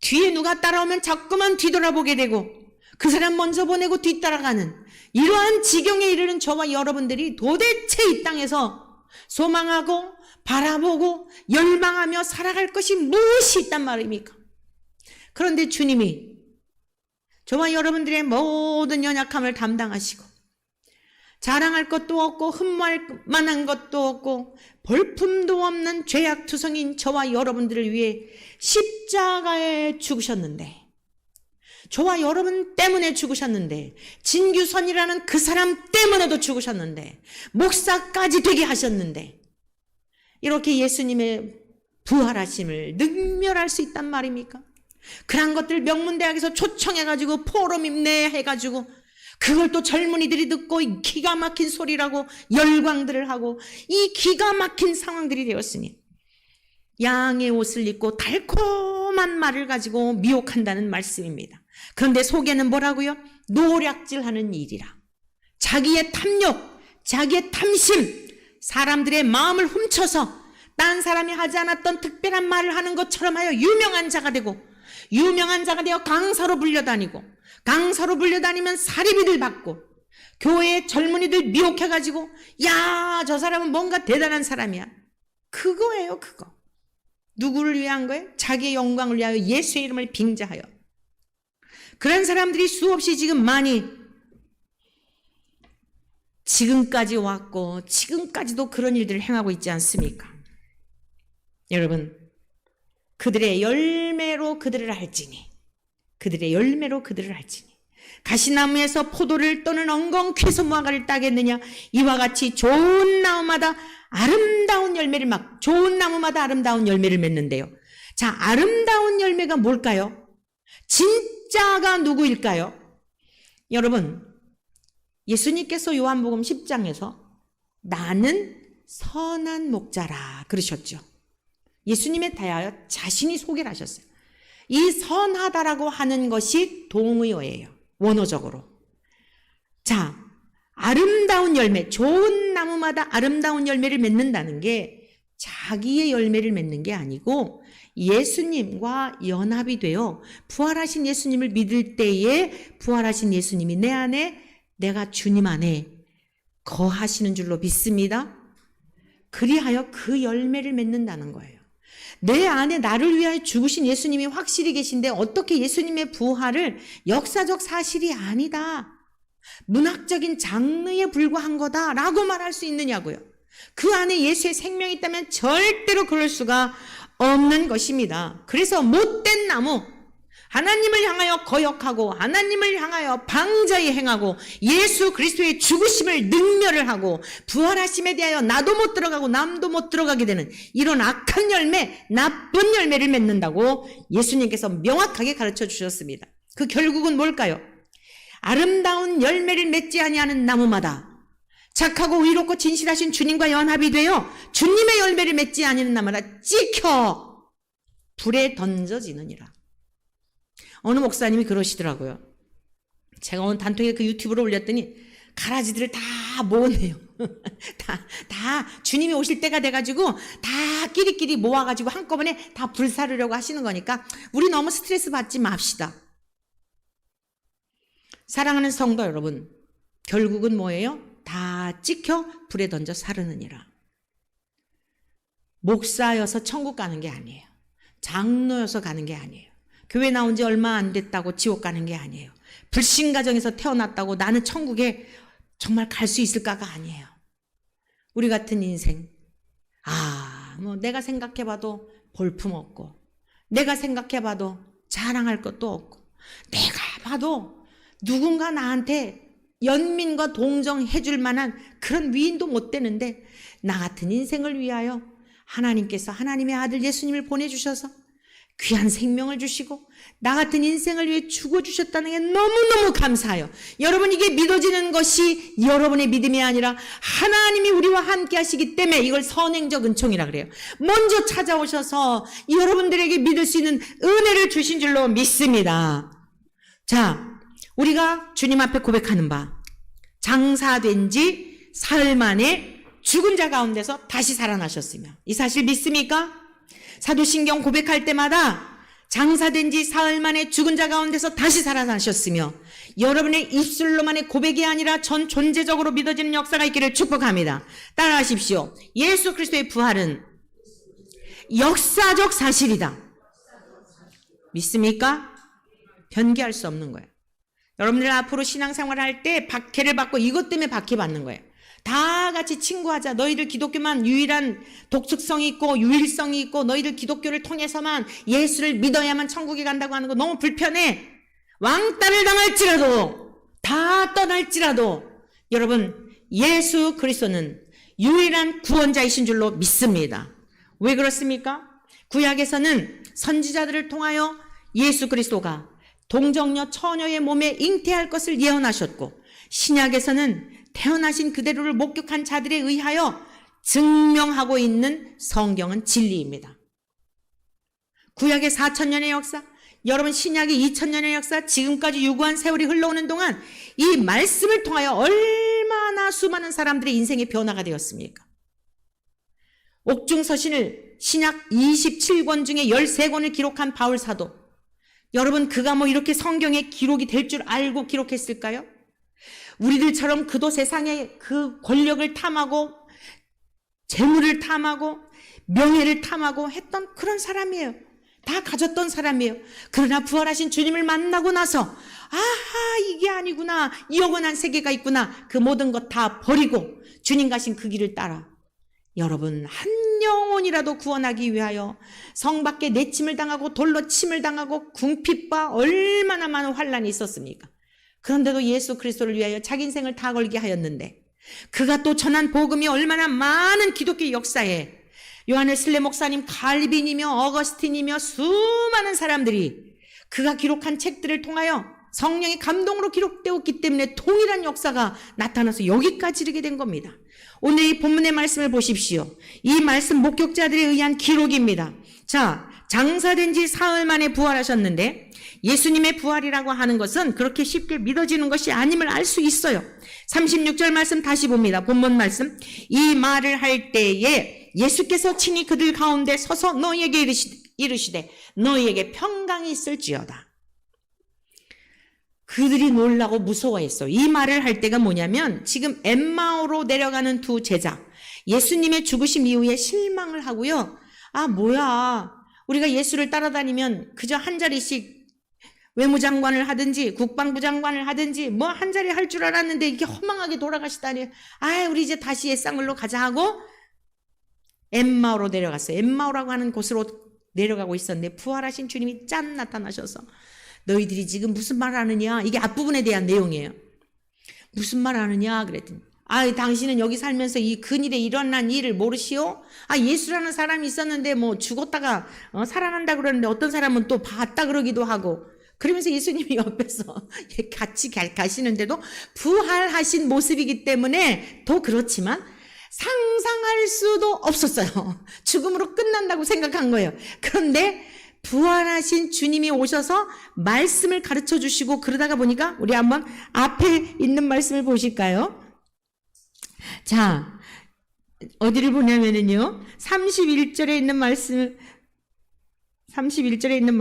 [SPEAKER 1] 뒤에 누가 따라오면 자꾸만 뒤돌아보게 되고 그 사람 먼저 보내고 뒤따라가는 이러한 지경에 이르는 저와 여러분들이 도대체 이 땅에서 소망하고 바라보고 열망하며 살아갈 것이 무엇이 있단 말입니까? 그런데 주님이 저와 여러분들의 모든 연약함을 담당하시고 자랑할 것도 없고 흠모할 만한 것도 없고 볼품도 없는 죄악투성인 저와 여러분들을 위해 십자가에 죽으셨는데, 저와 여러분 때문에 죽으셨는데, 진규선이라는 그 사람 때문에도 죽으셨는데, 목사까지 되게 하셨는데, 이렇게 예수님의 부활하심을 능멸할 수 있단 말입니까? 그런 것들 명문대학에서 초청해가지고 포럼 임내해가지고 그걸 또 젊은이들이 듣고 이 기가 막힌 소리라고 열광들을 하고 이 기가 막힌 상황들이 되었으니 양의 옷을 입고 달콤한 말을 가지고 미혹한다는 말씀입니다. 그런데 속에는 뭐라고요? 노략질하는 일이라. 자기의 탐욕, 자기의 탐심, 사람들의 마음을 훔쳐서 딴 사람이 하지 않았던 특별한 말을 하는 것처럼 하여 유명한 자가 되고, 유명한 자가 되어 강사로 불려다니고, 강사로 불려다니면 사리비를 받고, 교회의 젊은이들 미혹해가지고 야, 저 사람은 뭔가 대단한 사람이야. 그거예요, 그거. 누구를 위한 거예요? 자기의 영광을 위하여 예수의 이름을 빙자하여. 그런 사람들이 수없이 지금 많이 지금까지 왔고 지금까지도 그런 일들을 행하고 있지 않습니까? 여러분, 그들의 열매로 그들을 알지니, 그들의 열매로 그들을 알지니, 가시나무에서 포도를 또는 엉겅퀴에서 무화과를 따겠느냐, 이와 같이 좋은 나무마다 아름다운 열매를 좋은 나무마다 아름다운 열매를 맺는데요. 자, 아름다운 열매가 뭘까요? 진짜가 누구일까요? 여러분, 예수님께서 요한복음 10장에서 나는 선한 목자라 그러셨죠. 예수님에 대하여 자신이 소개를 하셨어요. 이 선하다라고 하는 것이 동의어예요, 원어적으로. 자, 아름다운 열매, 좋은 나무마다 아름다운 열매를 맺는다는 게 자기의 열매를 맺는 게 아니고 예수님과 연합이 되어 부활하신 예수님을 믿을 때에 부활하신 예수님이 내 안에, 내가 주님 안에 거하시는 줄로 믿습니다. 그리하여 그 열매를 맺는다는 거예요. 내 안에 나를 위하여 죽으신 예수님이 확실히 계신데 어떻게 예수님의 부활을 역사적 사실이 아니다, 문학적인 장르에 불과한 거다라고 말할 수 있느냐고요. 그 안에 예수의 생명이 있다면 절대로 그럴 수가 없는 것입니다. 그래서 못된 나무, 하나님을 향하여 거역하고 하나님을 향하여 방자히 행하고 예수 그리스도의 죽으심을 능멸을 하고 부활하심에 대하여 나도 못 들어가고 남도 못 들어가게 되는 이런 악한 열매, 나쁜 열매를 맺는다고 예수님께서 명확하게 가르쳐 주셨습니다. 그 결국은 뭘까요? 아름다운 열매를 맺지 아니하는 나무마다 착하고 의롭고 진실하신 주님과 연합이 되어 주님의 열매를 맺지 아니하는 나무마다 찍혀 불에 던져지느니라. 어느 목사님이 그러시더라고요. 제가 오늘 단톡에 그 유튜브로 올렸더니 가라지들을 다 모으네요. 다 주님이 오실 때가 돼가지고 다 끼리끼리 모아가지고 한꺼번에 다 불사르려고 하시는 거니까 우리 너무 스트레스 받지 맙시다. 사랑하는 성도 여러분, 결국은 뭐예요? 다 찍혀 불에 던져 사르느니라. 목사여서 천국 가는 게 아니에요. 장로여서 가는 게 아니에요. 교회 나온 지 얼마 안 됐다고 지옥 가는 게 아니에요. 불신 가정에서 태어났다고 나는 천국에 정말 갈 수 있을까가 아니에요. 우리 같은 인생, 뭐 내가 생각해봐도 볼품없고, 내가 생각해봐도 자랑할 것도 없고, 내가 봐도 누군가 나한테 연민과 동정해줄 만한 그런 위인도 못 되는데, 나 같은 인생을 위하여 하나님께서 하나님의 아들 예수님을 보내주셔서 귀한 생명을 주시고 나 같은 인생을 위해 죽어주셨다는 게 너무너무 감사해요. 여러분, 이게 믿어지는 것이 여러분의 믿음이 아니라 하나님이 우리와 함께 하시기 때문에 이걸 선행적 은총이라 그래요. 먼저 찾아오셔서 여러분들에게 믿을 수 있는 은혜를 주신 줄로 믿습니다. 자, 우리가 주님 앞에 고백하는 바, 장사된 지 사흘 만에 죽은 자 가운데서 다시 살아나셨으며, 이 사실 믿습니까? 사도신경 고백할 때마다 장사된 지 사흘 만에 죽은 자 가운데서 다시 살아나셨으며, 여러분의 입술로만의 고백이 아니라 전 존재적으로 믿어지는 역사가 있기를 축복합니다. 따라하십시오. 예수 그리스도의 부활은 역사적 사실이다. 믿습니까? 변개할 수 없는 거예요. 여러분들 앞으로 신앙생활을 할 때 박해를 받고 이것 때문에 박해받는 거예요. 다 같이 친구하자. 너희들 기독교만 유일한 독특성이 있고 유일성이 있고 너희들 기독교를 통해서만 예수를 믿어야만 천국에 간다고 하는 거 너무 불편해. 왕따를 당할지라도, 다 떠날지라도 여러분, 예수 그리스도는 유일한 구원자이신 줄로 믿습니다. 왜 그렇습니까? 구약에서는 선지자들을 통하여 예수 그리스도가 동정녀 처녀의 몸에 잉태할 것을 예언하셨고, 신약에서는 태어나신 그대로를 목격한 자들에 의하여 증명하고 있는 성경은 진리입니다. 구약의 4,000년의 역사, 여러분 신약의 2,000년의 역사, 지금까지 유구한 세월이 흘러오는 동안 이 말씀을 통하여 얼마나 수많은 사람들의 인생의 변화가 되었습니까? 옥중서신을 신약 27권 중에 13권을 기록한 바울 사도, 여러분 그가 뭐 이렇게 성경에 기록이 될 줄 알고 기록했을까요? 우리들처럼 그도 세상의 그 권력을 탐하고 재물을 탐하고 명예를 탐하고 했던 그런 사람이에요. 다 가졌던 사람이에요. 그러나 부활하신 주님을 만나고 나서 아하, 이게 아니구나, 영원한 세계가 있구나, 그 모든 것 다 버리고 주님 가신 그 길을 따라 여러분 한 영혼이라도 구원하기 위하여 성 밖에 내침을 당하고 돌로 침을 당하고 궁핍과 얼마나 많은 환난이 있었습니까? 그런데도 예수 그리스도를 위하여 자기 인생을 다 걸게 하였는데, 그가 또 전한 복음이 얼마나 많은 기독교 역사에 요한의 슬레 목사님, 칼빈이며 어거스틴이며 수많은 사람들이 그가 기록한 책들을 통하여 성령의 감동으로 기록되었기 때문에 동일한 역사가 나타나서 여기까지 이르게 된 겁니다. 오늘 이 본문의 말씀을 보십시오. 이 말씀 목격자들에 의한 기록입니다. 자, 장사된 지 사흘 만에 부활하셨는데, 예수님의 부활이라고 하는 것은 그렇게 쉽게 믿어지는 것이 아님을 알 수 있어요. 36절 말씀 다시 봅니다. 본문 말씀. 이 말을 할 때에 예수께서 친히 그들 가운데 서서 너희에게 이르시되 너희에게 평강이 있을지어다. 그들이 놀라고 무서워했어. 이 말을 할 때가 뭐냐면, 지금 엠마오로 내려가는 두 제자, 예수님의 죽으심 이후에 실망을 하고요. 아, 뭐야, 우리가 예수를 따라다니면 그저 한 자리씩 외무장관을 하든지 국방부 장관을 하든지 뭐 한 자리 할 줄 알았는데 이게 허망하게 돌아가시다니, 아, 우리 이제 다시 옛상을로 가자 하고 엠마오로 내려갔어요. 엠마오라고 하는 곳으로 내려가고 있었는데 부활하신 주님이 짠 나타나셔서 너희들이 지금 무슨 말 하느냐, 이게 앞부분에 대한 내용이에요. 무슨 말 하느냐 그랬더니, 아, 당신은 여기 살면서 이 근일에 일어난 일을 모르시오? 아, 예수라는 사람이 있었는데 뭐 죽었다가 살아난다 그러는데 어떤 사람은 또 봤다 그러기도 하고, 그러면서 예수님이 옆에서 같이 가시는데도 부활하신 모습이기 때문에 더 그렇지만 상상할 수도 없었어요. 죽음으로 끝난다고 생각한 거예요. 그런데 부활하신 주님이 오셔서 말씀을 가르쳐 주시고 그러다가 보니까 우리 한번 앞에 있는 말씀을 보실까요? 자, 어디를 보냐면은요. 31절에 있는 말씀 31절에 있는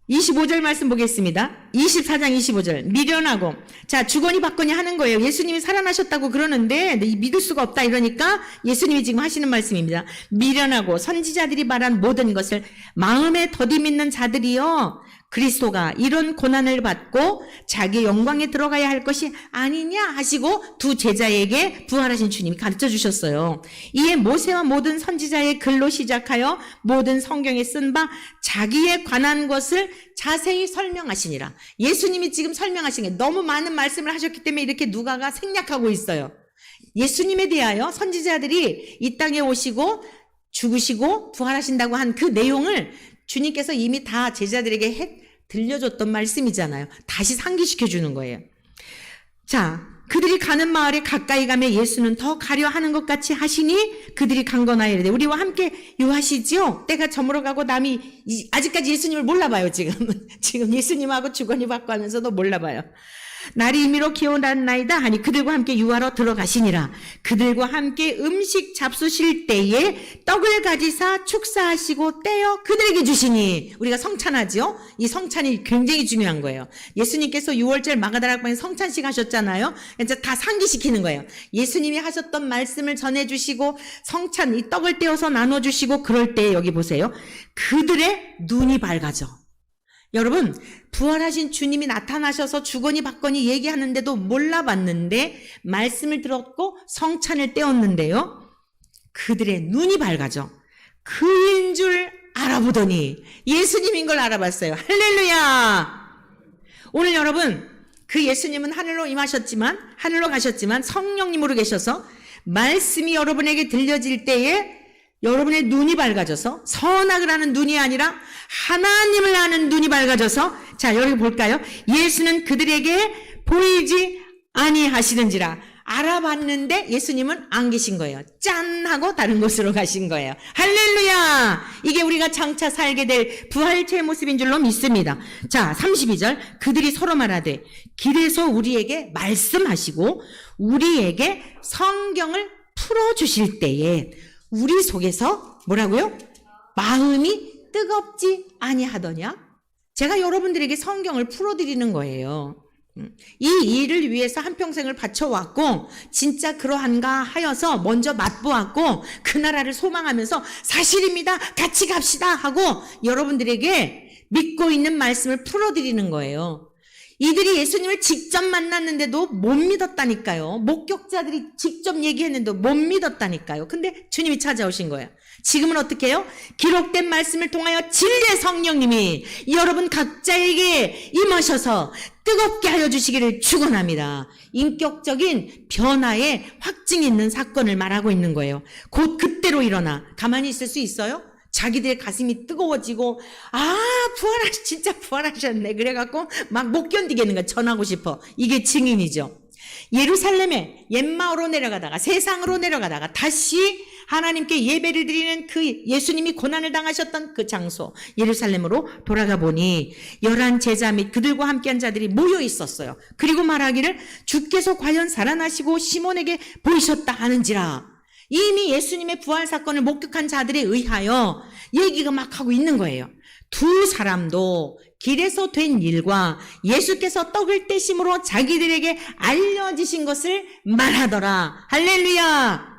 [SPEAKER 1] 25절 말씀 보겠습니다. 24장 25절. 미련하고. 자, 주거니 받거니 하는 거예요. 예수님이 살아나셨다고 그러는데 믿을 수가 없다 이러니까 예수님이 지금 하시는 말씀입니다. 미련하고 선지자들이 말한 모든 것을 마음에 더디 믿는 자들이요. 그리스도가 이런 고난을 받고 자기 영광에 들어가야 할 것이 아니냐 하시고 두 제자에게 부활하신 주님이 가르쳐 주셨어요. 이에 모세와 모든 선지자의 글로 시작하여 모든 성경에 쓴 바 자기에 관한 것을 자세히 설명하시니라. 예수님이 지금 설명하신 게 너무 많은 말씀을 하셨기 때문에 이렇게 누가가 생략하고 있어요. 예수님에 대하여 선지자들이 이 땅에 오시고 죽으시고 부활하신다고 한 그 내용을 주님께서 이미 다 제자들에게 들려줬던 말씀이잖아요. 다시 상기시켜 주는 거예요. 자, 그들이 가는 마을에 가까이 가면 예수는 더 가려 하는 것 같이 하시니 그들이 강건하여 이르되 우리와 함께 유하시지요? 때가 저물어가고 남이 아직까지 예수님을 몰라봐요. 지금 예수님하고 주거니 받고 하면서도 몰라봐요. 날이 임의로 기원하나이다 하니 그들과 함께 유하러 들어가시니라. 그들과 함께 음식 잡수실 때에 떡을 가지사 축사하시고 떼어 그들에게 주시니. 우리가 성찬하죠. 이 성찬이 굉장히 중요한 거예요. 예수님께서 6월절 마가다락방에 성찬식 하셨잖아요. 이제 다 상기시키는 거예요. 예수님이 하셨던 말씀을 전해주시고 성찬 이 떡을 떼어서 나눠주시고 그럴 때 여기 보세요. 그들의 눈이 밝아져. 여러분, 부활하신 주님이 나타나셔서 주거니 받거니 얘기하는데도 몰라봤는데 말씀을 들었고 성찬을 떼었는데요. 그들의 눈이 밝아져. 그인 줄 알아보더니 예수님인 걸 알아봤어요. 할렐루야! 오늘 여러분, 그 예수님은 하늘로 가셨지만 성령님으로 계셔서 말씀이 여러분에게 들려질 때에 여러분의 눈이 밝아져서 선악을 하는 눈이 아니라 하나님을 아는 눈이 밝아져서 자 여기 볼까요? 예수는 그들에게 보이지 아니하시는지라. 알아봤는데 예수님은 안 계신 거예요. 짠 하고 다른 곳으로 가신 거예요. 할렐루야! 이게 우리가 장차 살게 될 부활체의 모습인 줄로 믿습니다. 자 32절 그들이 서로 말하되 길에서 우리에게 말씀하시고 우리에게 성경을 풀어주실 때에 우리 속에서 뭐라고요? 마음이 뜨겁지 아니하더냐? 제가 여러분들에게 성경을 풀어드리는 거예요. 이 일을 위해서 한평생을 바쳐왔고 진짜 그러한가 하여서 먼저 맛보았고 그 나라를 소망하면서 사실입니다. 같이 갑시다 하고 여러분들에게 믿고 있는 말씀을 풀어드리는 거예요. 이들이 예수님을 직접 만났는데도 못 믿었다니까요. 목격자들이 직접 얘기했는데도 못 믿었다니까요. 근데 주님이 찾아오신 거예요. 지금은 어떻게 해요? 기록된 말씀을 통하여 진리의 성령님이 여러분 각자에게 임하셔서 뜨겁게 하여 주시기를 축원합니다. 인격적인 변화의 확증이 있는 사건을 말하고 있는 거예요. 곧 그때로 일어나. 가만히 있을 수 있어요? 자기들의 가슴이 뜨거워지고 진짜 부활하셨네. 그래갖고 막 못 견디겠는 거야. 전하고 싶어. 이게 증인이죠. 예루살렘에 옛마을로 내려가다가 세상으로 내려가다가 다시 하나님께 예배를 드리는 그 예수님이 고난을 당하셨던 그 장소 예루살렘으로 돌아가 보니 11 제자 및 그들과 함께한 자들이 모여 있었어요. 그리고 말하기를 주께서 과연 살아나시고 시몬에게 보이셨다 하는지라. 이미 예수님의 부활 사건을 목격한 자들에 의하여 얘기가 막 하고 있는 거예요. 두 사람도 길에서 된 일과 예수께서 떡을 떼심으로 자기들에게 알려지신 것을 말하더라. 할렐루야!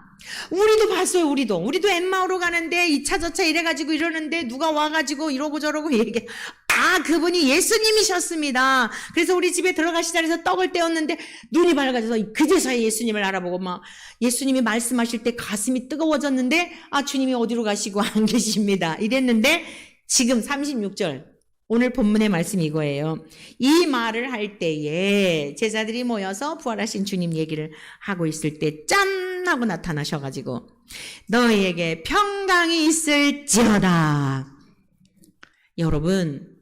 [SPEAKER 1] 우리도 봤어요. 우리도 엠마오로 가는데 2차 저차 이래가지고 이러는데 누가 와가지고 이러고 저러고 얘기해. 그분이 예수님이셨습니다. 그래서 우리 집에 들어가시자 해서 떡을 떼었는데 눈이 밝아져서 그제서야 예수님을 알아보고 막 예수님이 말씀하실 때 가슴이 뜨거워졌는데 주님이 어디로 가시고 안 계십니다. 이랬는데 지금 36절 오늘 본문의 말씀이 이거예요. 이 말을 할 때에 제자들이 모여서 부활하신 주님 얘기를 하고 있을 때 짠 하고 나타나셔가지고 너희에게 평강이 있을지어다. 여러분,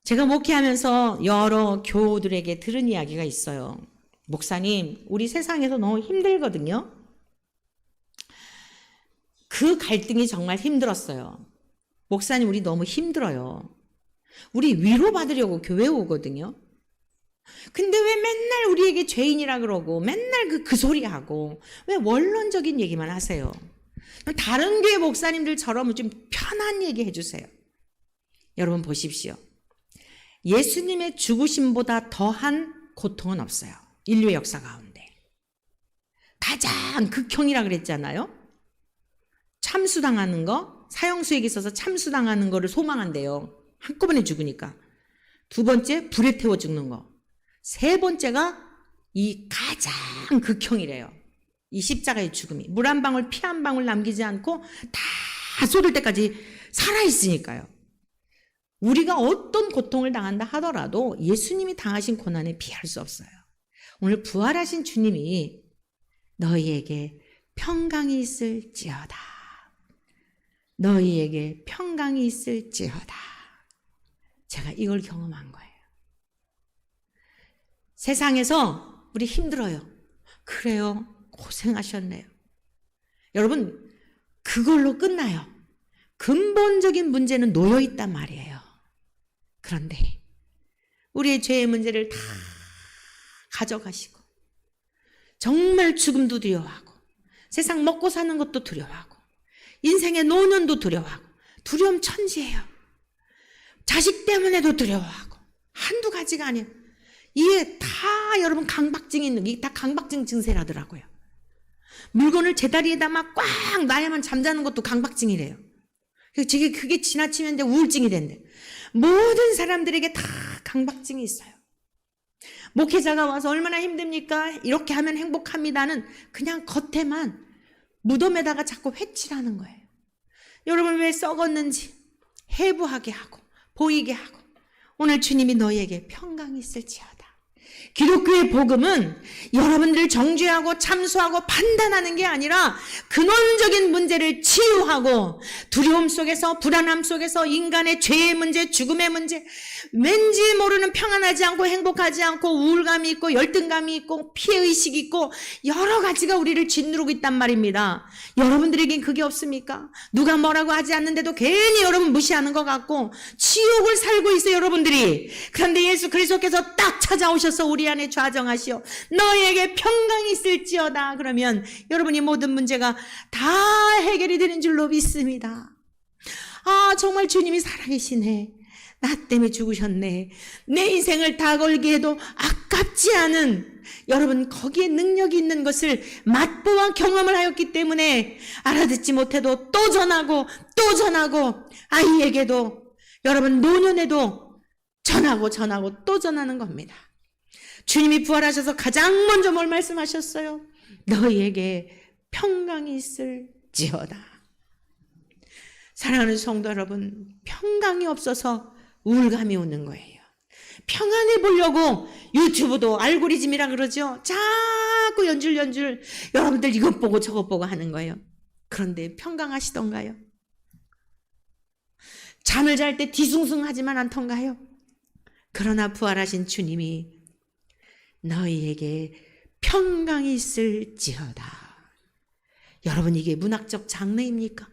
[SPEAKER 1] 제가 목회하면서 여러 교우들에게 들은 이야기가 있어요. 목사님, 우리 세상에서 너무 힘들거든요. 그 갈등이 정말 힘들었어요. 목사님 우리 너무 힘들어요. 우리 위로받으려고 교회 오거든요. 근데 왜 맨날 우리에게 죄인이라 그러고 맨날 그 소리하고 왜 원론적인 얘기만 하세요? 다른 교회 목사님들처럼 좀 편한 얘기 해주세요. 여러분 보십시오. 예수님의 죽으심보다 더한 고통은 없어요. 인류의 역사 가운데. 가장 극형이라 그랬잖아요. 참수당하는 거, 사형수에게 있어서 참수당하는 거를 소망한대요. 한꺼번에 죽으니까. 두 번째, 불에 태워 죽는 거. 세 번째가 이 가장 극형이래요. 이 십자가의 죽음이. 물 한 방울, 피 한 방울 남기지 않고 다 쏟을 때까지 살아있으니까요. 우리가 어떤 고통을 당한다 하더라도 예수님이 당하신 고난에 비할 수 없어요. 오늘 부활하신 주님이 너희에게 평강이 있을지어다. 너희에게 평강이 있을지어다. 제가 이걸 경험한 거예요. 세상에서 우리 힘들어요. 그래요. 고생하셨네요. 여러분, 그걸로 끝나요. 근본적인 문제는 놓여 있단 말이에요. 그런데 우리의 죄의 문제를 다 가져가시고 정말 죽음도 두려워하고 세상 먹고 사는 것도 두려워하고 인생의 노년도 두려워하고 두려움 천지예요. 자식 때문에도 두려워하고 한두 가지가 아니에요. 이게 다 여러분 강박증이 있는 게 다 강박증 증세라더라고요. 물건을 제 다리에다 막 꽉 놔야만 잠자는 것도 강박증이래요. 그게 지나치면 이제 우울증이 된대. 모든 사람들에게 다 강박증이 있어요. 목회자가 와서 얼마나 힘듭니까? 이렇게 하면 행복합니다는 그냥 겉에만 무덤에다가 자꾸 회칠하는 거예요. 여러분 왜 썩었는지 해부하게 하고 보이게 하고 오늘 주님이 너희에게 평강이 있을지어다. 기독교의 복음은 여러분들을 정죄하고 참수하고 판단하는 게 아니라 근원적인 문제를 치유하고 두려움 속에서 불안함 속에서 인간의 죄의 문제, 죽음의 문제, 왠지 모르는 평안하지 않고 행복하지 않고 우울감이 있고 열등감이 있고 피해의식이 있고 여러 가지가 우리를 짓누르고 있단 말입니다. 여러분들에겐 그게 없습니까? 누가 뭐라고 하지 않는데도 괜히 여러분 무시하는 것 같고 지옥을 살고 있어요, 여러분들이. 그런데 예수 그리스도께서 딱 찾아오셔서 우리 안에 좌정하시오. 너희에게 평강이 있을지어다. 그러면 여러분이 모든 문제가 다 해결이 되는 줄로 믿습니다. 아, 정말 주님이 살아계시네. 나 때문에 죽으셨네. 내 인생을 다 걸게 해도 아깝지 않은 여러분 거기에 능력이 있는 것을 맛보아 경험을 하였기 때문에 알아듣지 못해도 또 전하고 또 전하고 아이에게도 여러분 노년에도 전하고 또 전하는 겁니다. 주님이 부활하셔서 가장 먼저 뭘 말씀하셨어요? 너희에게 평강이 있을지어다. 사랑하는 성도 여러분, 평강이 없어서 우울감이 오는 거예요. 평안해 보려고 유튜브도 알고리즘이라 그러죠. 자꾸 연줄 여러분들 이것 보고 저것 보고 하는 거예요. 그런데 평강하시던가요? 잠을 잘 때 뒤숭숭하지만 않던가요? 그러나 부활하신 주님이 너희에게 평강이 있을지어다. 여러분 이게 문학적 장르입니까?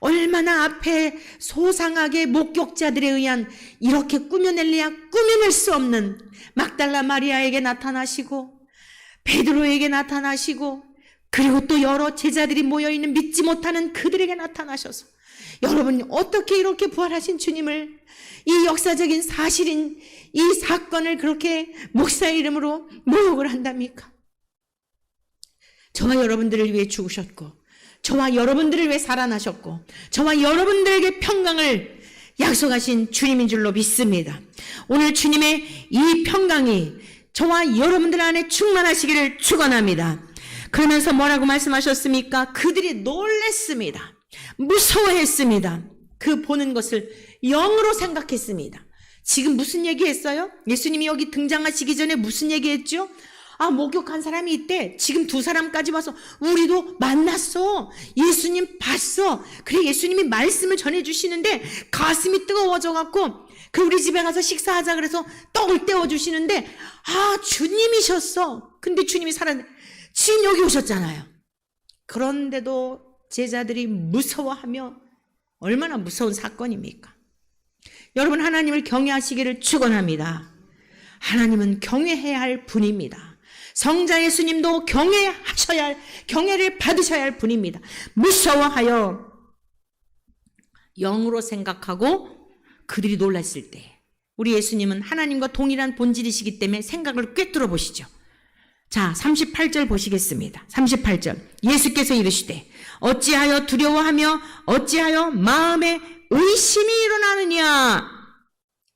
[SPEAKER 1] 얼마나 앞에 소상하게 목격자들에 의한 이렇게 꾸며낼래야 꾸며낼 수 없는 막달라 마리아에게 나타나시고 베드로에게 나타나시고 그리고 또 여러 제자들이 모여있는 믿지 못하는 그들에게 나타나셔서 여러분 어떻게 이렇게 부활하신 주님을 이 역사적인 사실인 이 사건을 그렇게 목사의 이름으로 모욕을 한답니까? 저와 여러분들을 위해 죽으셨고 저와 여러분들을 위해 살아나셨고 저와 여러분들에게 평강을 약속하신 주님인 줄로 믿습니다. 오늘 주님의 이 평강이 저와 여러분들 안에 충만하시기를 축원합니다. 그러면서 뭐라고 말씀하셨습니까? 그들이 놀랬습니다. 무서워했습니다. 그 보는 것을 영으로 생각했습니다. 지금 무슨 얘기했어요? 예수님이 여기 등장하시기 전에 무슨 얘기했죠? 아, 목욕한 사람이 있대. 지금 두 사람까지 와서 우리도 만났어. 예수님 봤어. 그래 예수님이 말씀을 전해주시는데 가슴이 뜨거워져 갖고 그 우리 집에 가서 식사하자 그래서 떡을 떼어주시는데 아 주님이셨어. 근데 주님이 지금 여기 오셨잖아요. 그런데도 제자들이 무서워하며 얼마나 무서운 사건입니까? 여러분, 하나님을 경외하시기를 축원합니다. 하나님은 경외해야 할 분입니다. 성자 예수님도 경외를 받으셔야 할 분입니다. 무서워하여 영으로 생각하고 그들이 놀랐을 때, 우리 예수님은 하나님과 동일한 본질이시기 때문에 생각을 꿰뚫어 보시죠. 자, 38절 보시겠습니다. 38절. 예수께서 이르시되 어찌하여 두려워하며 어찌하여 마음에 의심이 일어나느냐.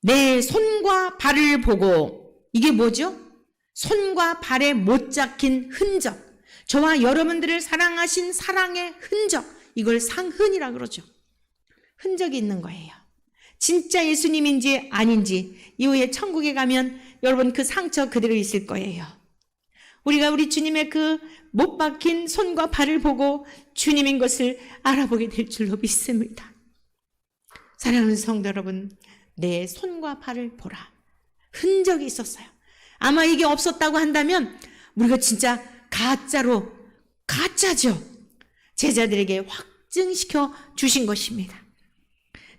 [SPEAKER 1] 내 손과 발을 보고, 이게 뭐죠? 손과 발에 못 잡힌 흔적, 저와 여러분들을 사랑하신 사랑의 흔적, 이걸 상흔이라 그러죠. 흔적이 있는 거예요. 진짜 예수님인지 아닌지 이후에 천국에 가면 여러분 그 상처 그대로 있을 거예요. 우리가 우리 주님의 그 못 박힌 손과 발을 보고 주님인 것을 알아보게 될 줄로 믿습니다. 사랑하는 성도 여러분, 내 손과 발을 보라. 흔적이 있었어요. 아마 이게 없었다고 한다면 우리가 진짜 가짜죠. 제자들에게 확증시켜 주신 것입니다.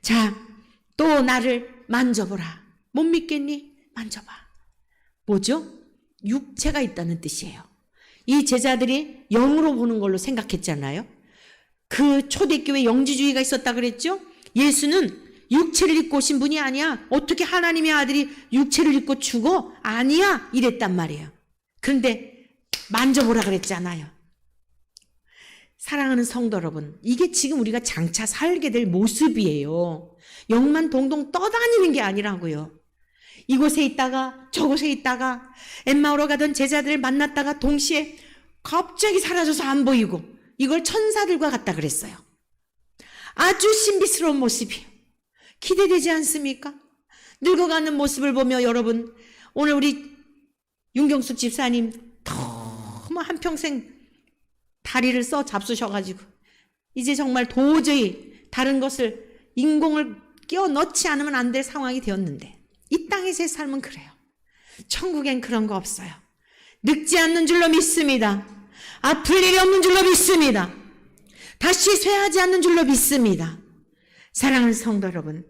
[SPEAKER 1] 자, 또 나를 만져보라. 못 믿겠니? 만져봐. 뭐죠? 육체가 있다는 뜻이에요. 이 제자들이 영으로 보는 걸로 생각했잖아요. 그 초대교회 영지주의가 있었다 그랬죠? 예수는 육체를 입고 오신 분이 아니야. 어떻게 하나님의 아들이 육체를 입고 죽어? 아니야. 이랬단 말이에요. 그런데 만져보라 그랬잖아요. 사랑하는 성도 여러분, 이게 지금 우리가 장차 살게 될 모습이에요. 영만 동동 떠다니는 게 아니라고요. 이곳에 있다가 저곳에 있다가 엠마오로 가던 제자들을 만났다가 동시에 갑자기 사라져서 안 보이고, 이걸 천사들과 같다 그랬어요. 아주 신비스러운 모습이에요. 기대되지 않습니까? 늙어가는 모습을 보며 여러분, 오늘 우리 윤경숙 집사님 너무 한평생 다리를 써 잡수셔가지고 이제 정말 도저히 다른 것을 인공을 끼워 넣지 않으면 안 될 상황이 되었는데, 이 땅에서의 삶은 그래요. 천국엔 그런 거 없어요. 늙지 않는 줄로 믿습니다. 아플 일이 없는 줄로 믿습니다. 다시 쇠하지 않는 줄로 믿습니다. 사랑하는 성도 여러분,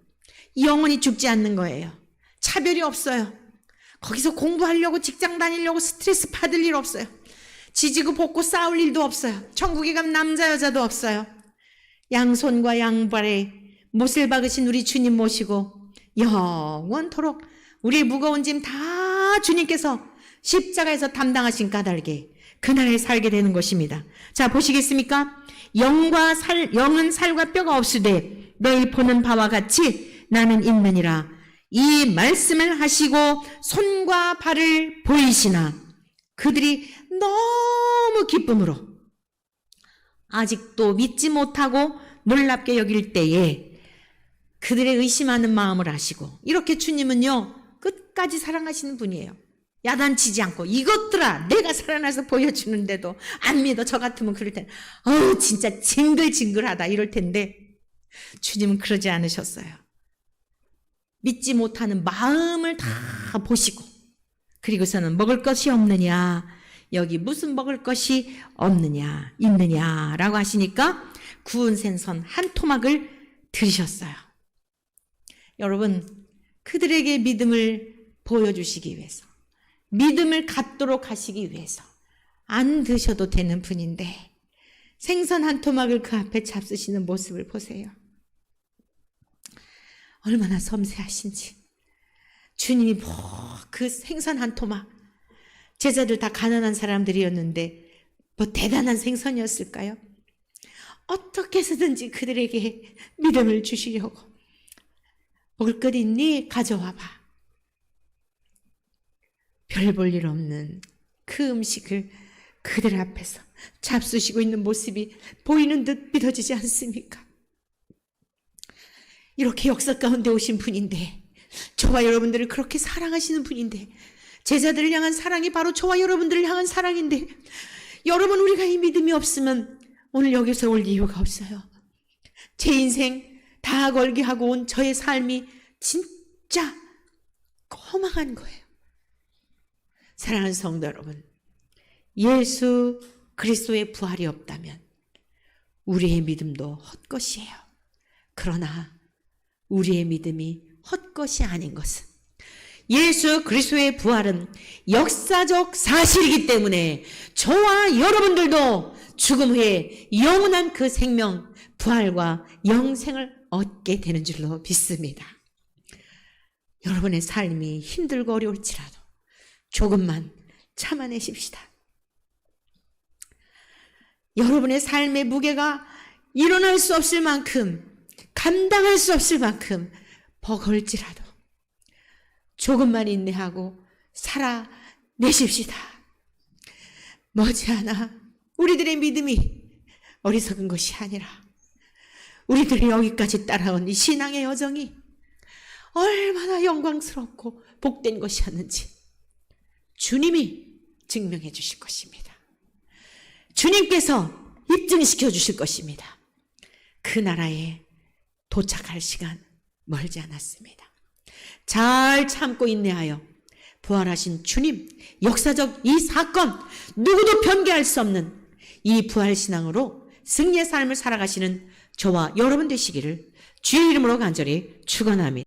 [SPEAKER 1] 영원히 죽지 않는 거예요. 차별이 없어요. 거기서 공부하려고 직장 다니려고 스트레스 받을 일 없어요. 지지고 볶고 싸울 일도 없어요. 천국에 가면 남자 여자도 없어요. 양손과 양발에 못을 박으신 우리 주님 모시고 영원토록 우리의 무거운 짐 다 주님께서 십자가에서 담당하신 까닭에 그날에 살게 되는 것입니다. 자, 보시겠습니까? 영은 살과 뼈가 없으되 너희 보는 바와 같이 나는 있느니라. 이 말씀을 하시고 손과 발을 보이시나 그들이 너무 기쁨으로 아직도 믿지 못하고 놀랍게 여길 때에 그들의 의심하는 마음을 아시고, 이렇게 주님은요 끝까지 사랑하시는 분이에요. 야단치지 않고, 이것들아 내가 살아나서 보여주는데도 안 믿어. 저 같으면 그럴 텐데 진짜 징글징글하다 이럴 텐데, 주님은 그러지 않으셨어요. 믿지 못하는 마음을 다 보시고, 그리고서는 먹을 것이 없느냐, 여기 무슨 먹을 것이 없느냐 있느냐라고 하시니까 구운 생선 한 토막을 들으셨어요. 여러분, 그들에게 믿음을 보여주시기 위해서, 믿음을 갖도록 하시기 위해서 안 드셔도 되는 분인데 생선 한 토막을 그 앞에 잡수시는 모습을 보세요. 얼마나 섬세하신지. 주님이 그 생선 한 토막, 제자들 다 가난한 사람들이었는데 뭐 대단한 생선이었을까요? 어떻게 해서든지 그들에게 믿음을 주시려고, 먹을 것 있니? 가져와봐. 별 볼 일 없는 그 음식을 그들 앞에서 잡수시고 있는 모습이 보이는 듯 믿어지지 않습니까? 이렇게 역사 가운데 오신 분인데, 저와 여러분들을 그렇게 사랑하시는 분인데, 제자들을 향한 사랑이 바로 저와 여러분들을 향한 사랑인데, 여러분, 우리가 이 믿음이 없으면 오늘 여기서 올 이유가 없어요. 제 인생 다 걸게 하고 온 저의 삶이 진짜 허망한 거예요. 사랑하는 성도 여러분, 예수 그리스도의 부활이 없다면 우리의 믿음도 헛것이에요.
[SPEAKER 2] 그러나 우리의 믿음이 헛것이 아닌 것은 예수 그리스도의 부활은 역사적 사실이기 때문에 저와 여러분들도 죽음 후에 영원한 그 생명, 부활과 영생을 얻게 되는 줄로 믿습니다. 여러분의 삶이 힘들고 어려울지라도 조금만 참아내십시다. 여러분의 삶의 무게가 일어날 수 없을 만큼, 감당할 수 없을 만큼 버거울지라도 조금만 인내하고 살아내십시다. 머지않아 우리들의 믿음이 어리석은 것이 아니라 우리들이 여기까지 따라온 이 신앙의 여정이 얼마나 영광스럽고 복된 것이었는지 주님이 증명해 주실 것입니다. 주님께서 입증시켜 주실 것입니다. 그 나라에 도착할 시간 멀지 않았습니다. 잘 참고 인내하여 부활하신 주님, 역사적 이 사건, 누구도 변개할 수 없는 이 부활신앙으로 승리의 삶을 살아가시는 저와 여러분 되시기를 주의 이름으로 간절히 축원합니다.